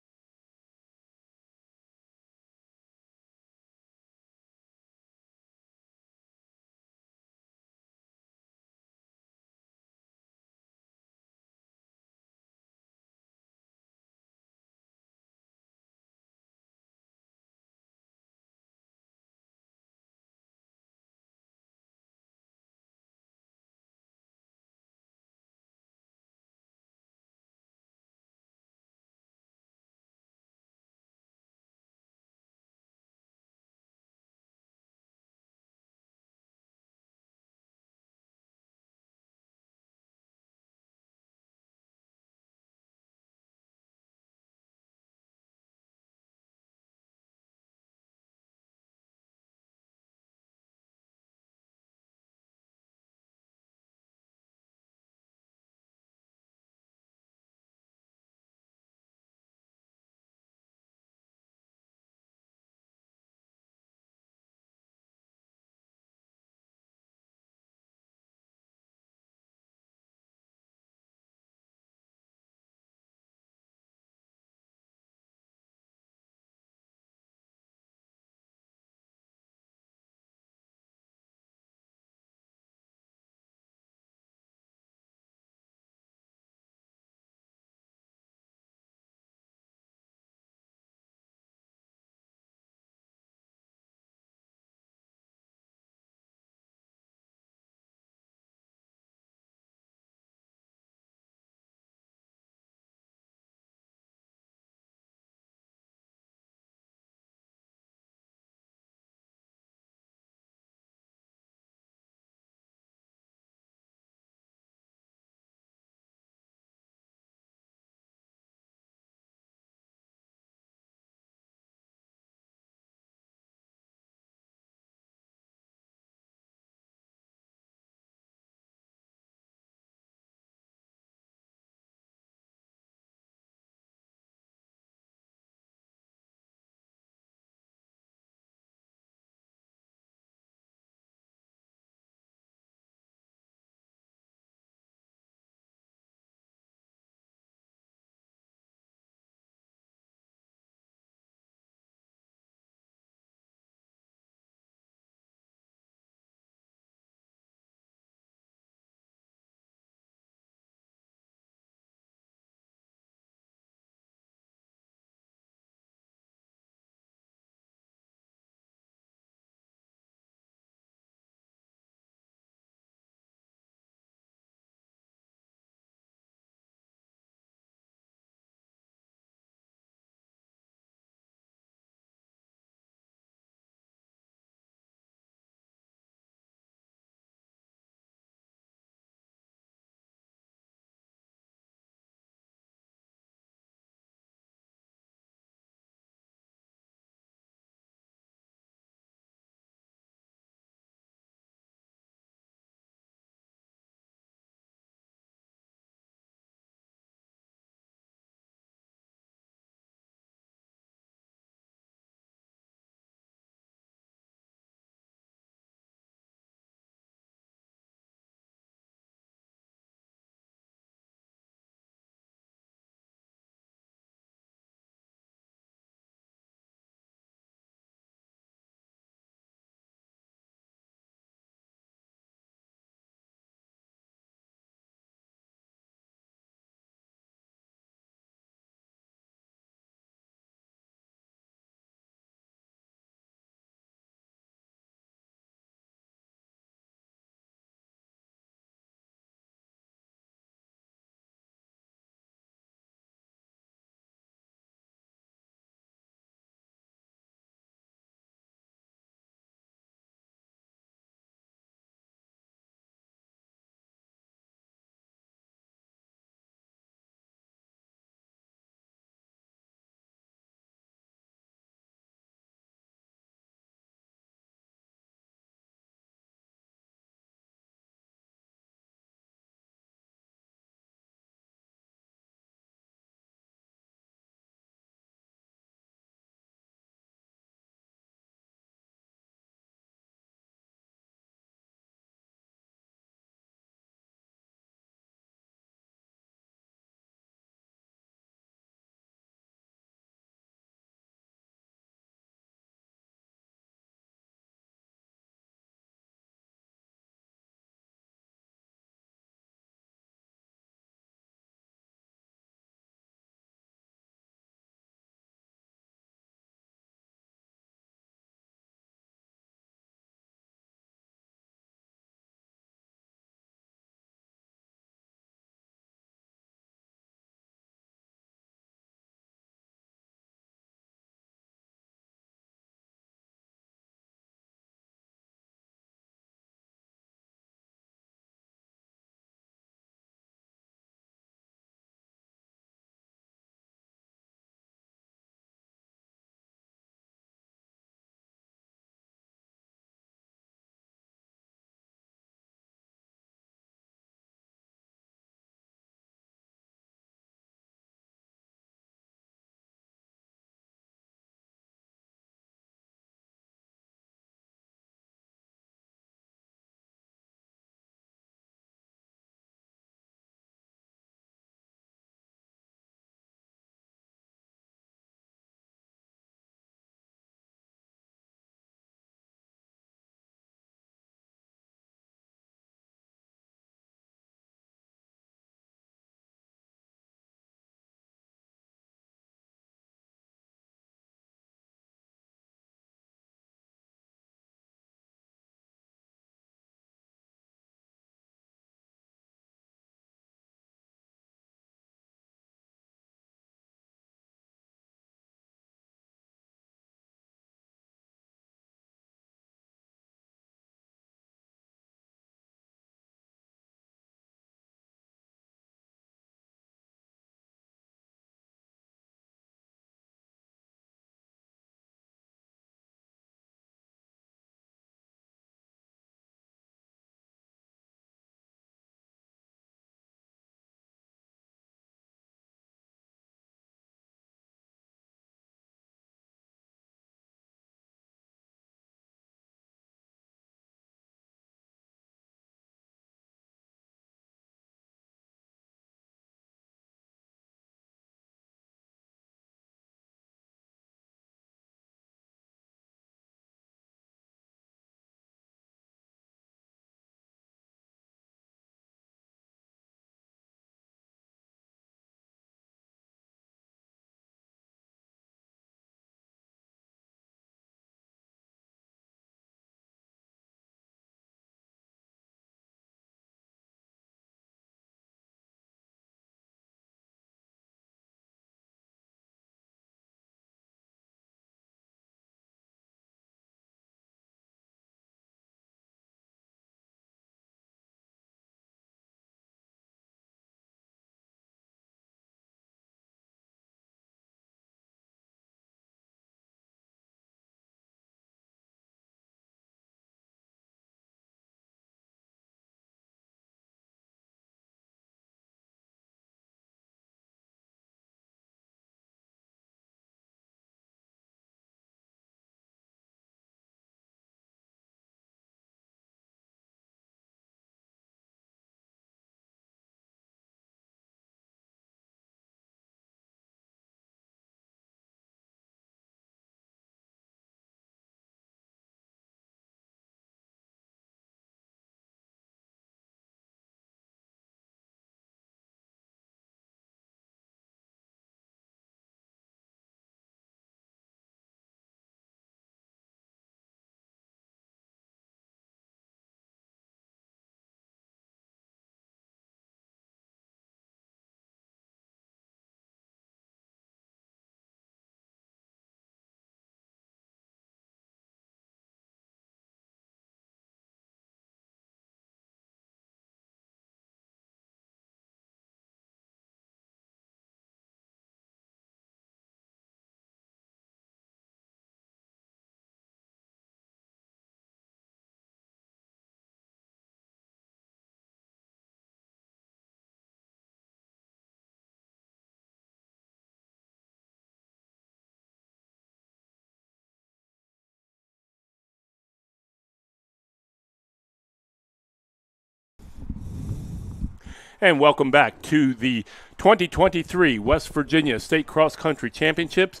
And welcome back to the 2023 West Virginia State Cross Country Championships.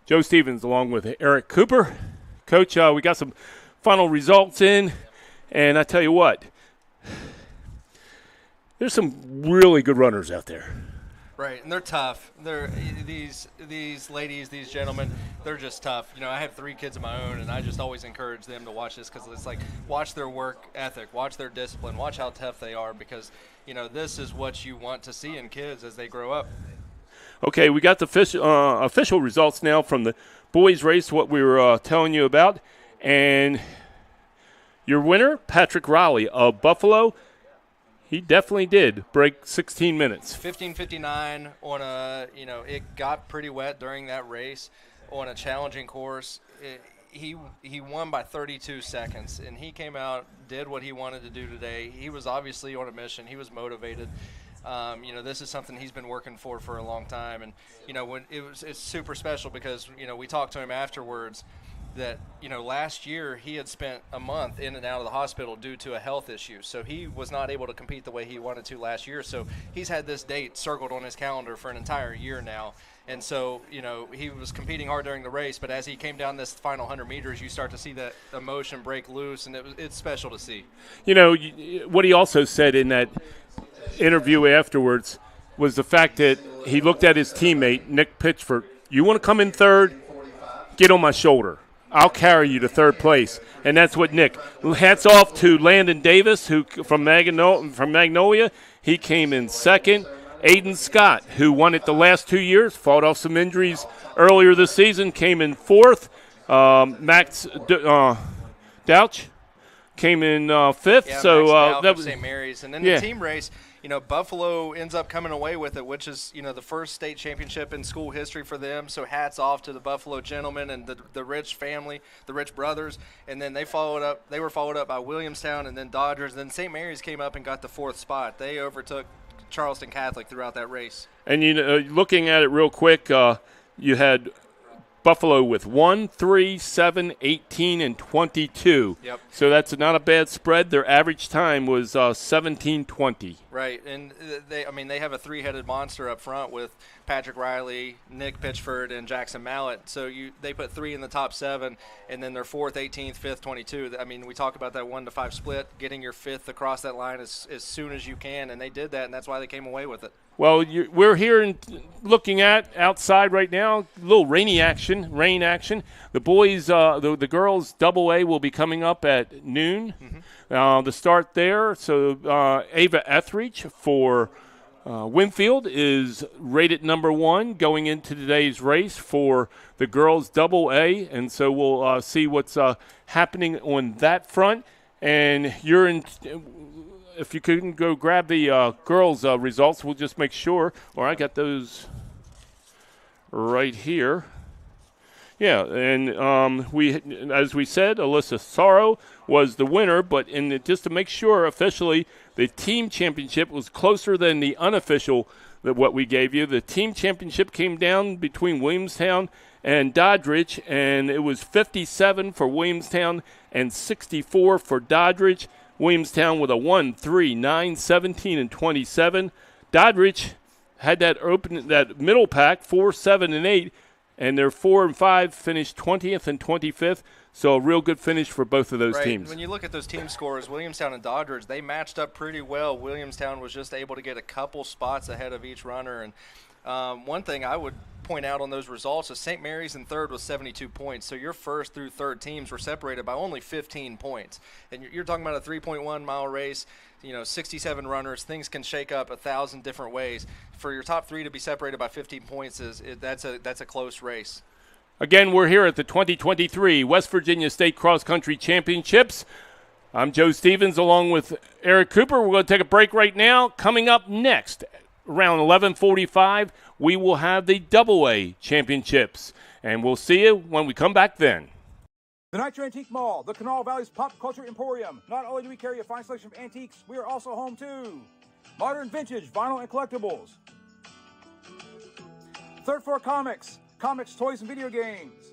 Joe Stevens along with Eric Cooper. Coach, we got some final results in, and I tell you what, there's some really good runners out there. Right, and they're tough. They're these ladies, these gentlemen, they're just tough. You know, I have 3 kids of my own, and I just always encourage them to watch this because it's like, watch their work ethic, watch their discipline, watch how tough they are because, you know, this is what you want to see in kids as they grow up. Okay, we got the official results now from the boys' race, what we were telling you about. And your winner, Patrick Riley of Buffalo, he definitely did break 16 minutes. 15:59 on a, you know, it got pretty wet during that race on a challenging course. He won by 32 seconds, and he came out, did what he wanted to do today. He was obviously on a mission. He was motivated. You know, this is something he's been working for a long time, and you know, it's super special because, you know, we talked to him afterwards that, you know, last year he had spent a month in and out of the hospital due to a health issue, so he was not able to compete the way he wanted to last year. So he's had this date circled on his calendar for an entire year now, and so, you know, he was competing hard during the race, but as he came down this final 100 meters, you start to see that emotion break loose, and it's special to see. You know, what he also said in that interview afterwards was the fact that he looked at his teammate, Nick Pitchford. You want to come in third? Get on my shoulder. I'll carry you to third place. And that's what Nick. Hats off to Landon Davis, who from Magnolia. He came in second. Aiden Scott, who won it the last 2 years, fought off some injuries earlier this season, came in fourth. Max Douch came in fifth. Yeah, so that was St. Mary's. And then the team race, you know, Buffalo ends up coming away with it, which is, you know, the first state championship in school history for them. So hats off to the Buffalo gentlemen and the Rich family, the Rich brothers. And then they were followed up by Williamstown and then Dodgers. And then St. Mary's came up and got the 4th spot. They overtook Charleston Catholic throughout that race. And, you know, looking at it real quick, you had Buffalo with 1, 3, 7, 18, and 22. Yep. So that's not a bad spread. Their average time was 17:20. Right, and they have a 3-headed monster up front with Patrick Riley, Nick Pitchford, and Jackson Mallett. So they put 3 in the top 7, and then their 4th, 18th, 5th, 22. I mean, we talk about that 1 to 5 split, getting your 5th across that line as soon as you can, and they did that, and that's why they came away with it. Well, we're here looking at outside right now, a little rain action. The boys, the girls double-A will be coming up at noon. The start there. So Ava Etheridge for Winfield is rated number 1 going into today's race for the girls double-A. And so we'll see what's happening on that front. And you're in. If you couldn't go grab the girls' results, we'll just make sure. Or I got those right here. Yeah, and as we said, Alysa Soro was the winner. But just to make sure officially, the team championship was closer than the unofficial what we gave you. The team championship came down between Williamstown and Doddridge, and it was 57 for Williamstown and 64 for Doddridge. Williamstown with a 1, 3, 9, 17, and 27. Doddridge had that middle pack, 4, 7, and 8, and their 4 and 5 finished 20th and 25th. So a real good finish for both of those teams. When you look at those team scores, Williamstown and Doddridge, they matched up pretty well. Williamstown was just able to get a couple spots ahead of each runner. And one thing I would point out on those results is St. Mary's in third with 72 points. So your first through third teams were separated by only 15 points. And you're talking about a 3.1 mile race, 67 runners. Things can shake up 1,000 different ways. For your top 3 to be separated by 15 points, that's a close race. Again, we're here at the 2023 West Virginia State Cross Country Championships. I'm Joe Stevens along with Eric Cooper. We're going to take a break right now. Coming up next, around 11:45, we will have the double-A championships. And we'll see you when we come back then. The Nitro Antique Mall, the Kanawha Valley's pop culture emporium. Not only do we carry a fine selection of antiques, we are also home to modern vintage, vinyl, and collectibles. Third Floor Comics, toys, and video games.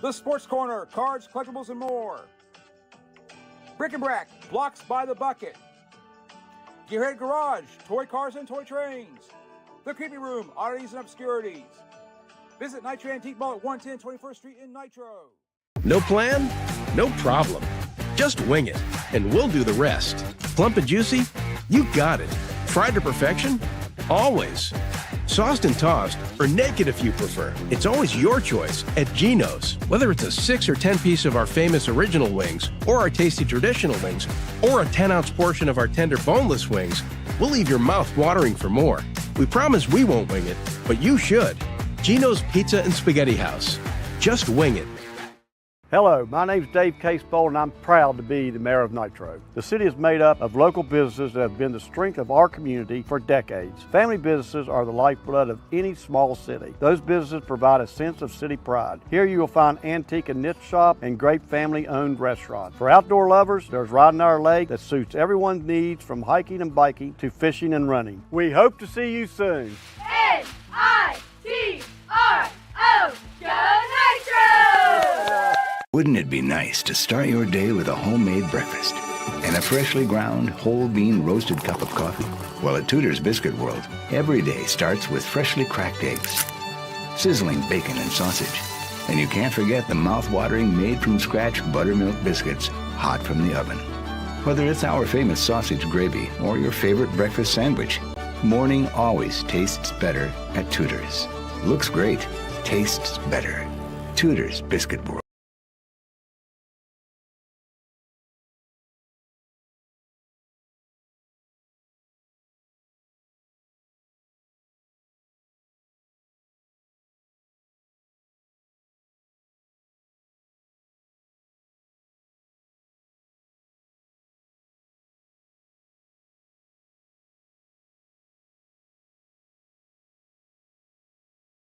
The Sports Corner, cards, collectibles, and more. Bric and Brac, blocks by the bucket. Gearhead Garage, toy cars and toy trains. The Creepy Room, oddities and obscurities. Visit Nitro Antique Mall at 110 21st Street in Nitro. No plan? No problem. Just wing it, and we'll do the rest. Plump and juicy? You got it. Fried to perfection? Always. Sauced and tossed, or naked if you prefer. It's always your choice at Geno's. Whether it's a 6 or 10 piece of our famous original wings, or our tasty traditional wings, or a 10-ounce portion of our tender boneless wings, we'll leave your mouth watering for more. We promise we won't wing it, but you should. Geno's Pizza and Spaghetti House. Just wing it. Hello, my name's Dave Casebolt, and I'm proud to be the mayor of Nitro. The city is made up of local businesses that have been the strength of our community for decades. Family businesses are the lifeblood of any small city. Those businesses provide a sense of city pride. Here you will find antique and niche shop and great family-owned restaurants. For outdoor lovers, there's Riding Our Lake that suits everyone's needs from hiking and biking to fishing and running. We hope to see you soon. N-I-T-R-O, go Nitro! Wouldn't it be nice to start your day with a homemade breakfast and a freshly ground whole bean roasted cup of coffee? Well, at Tudor's Biscuit World, every day starts with freshly cracked eggs, sizzling bacon and sausage, and you can't forget the mouth-watering made-from-scratch buttermilk biscuits hot from the oven. Whether it's our famous sausage gravy or your favorite breakfast sandwich, morning always tastes better at Tudor's. Looks great, tastes better. Tudor's Biscuit World.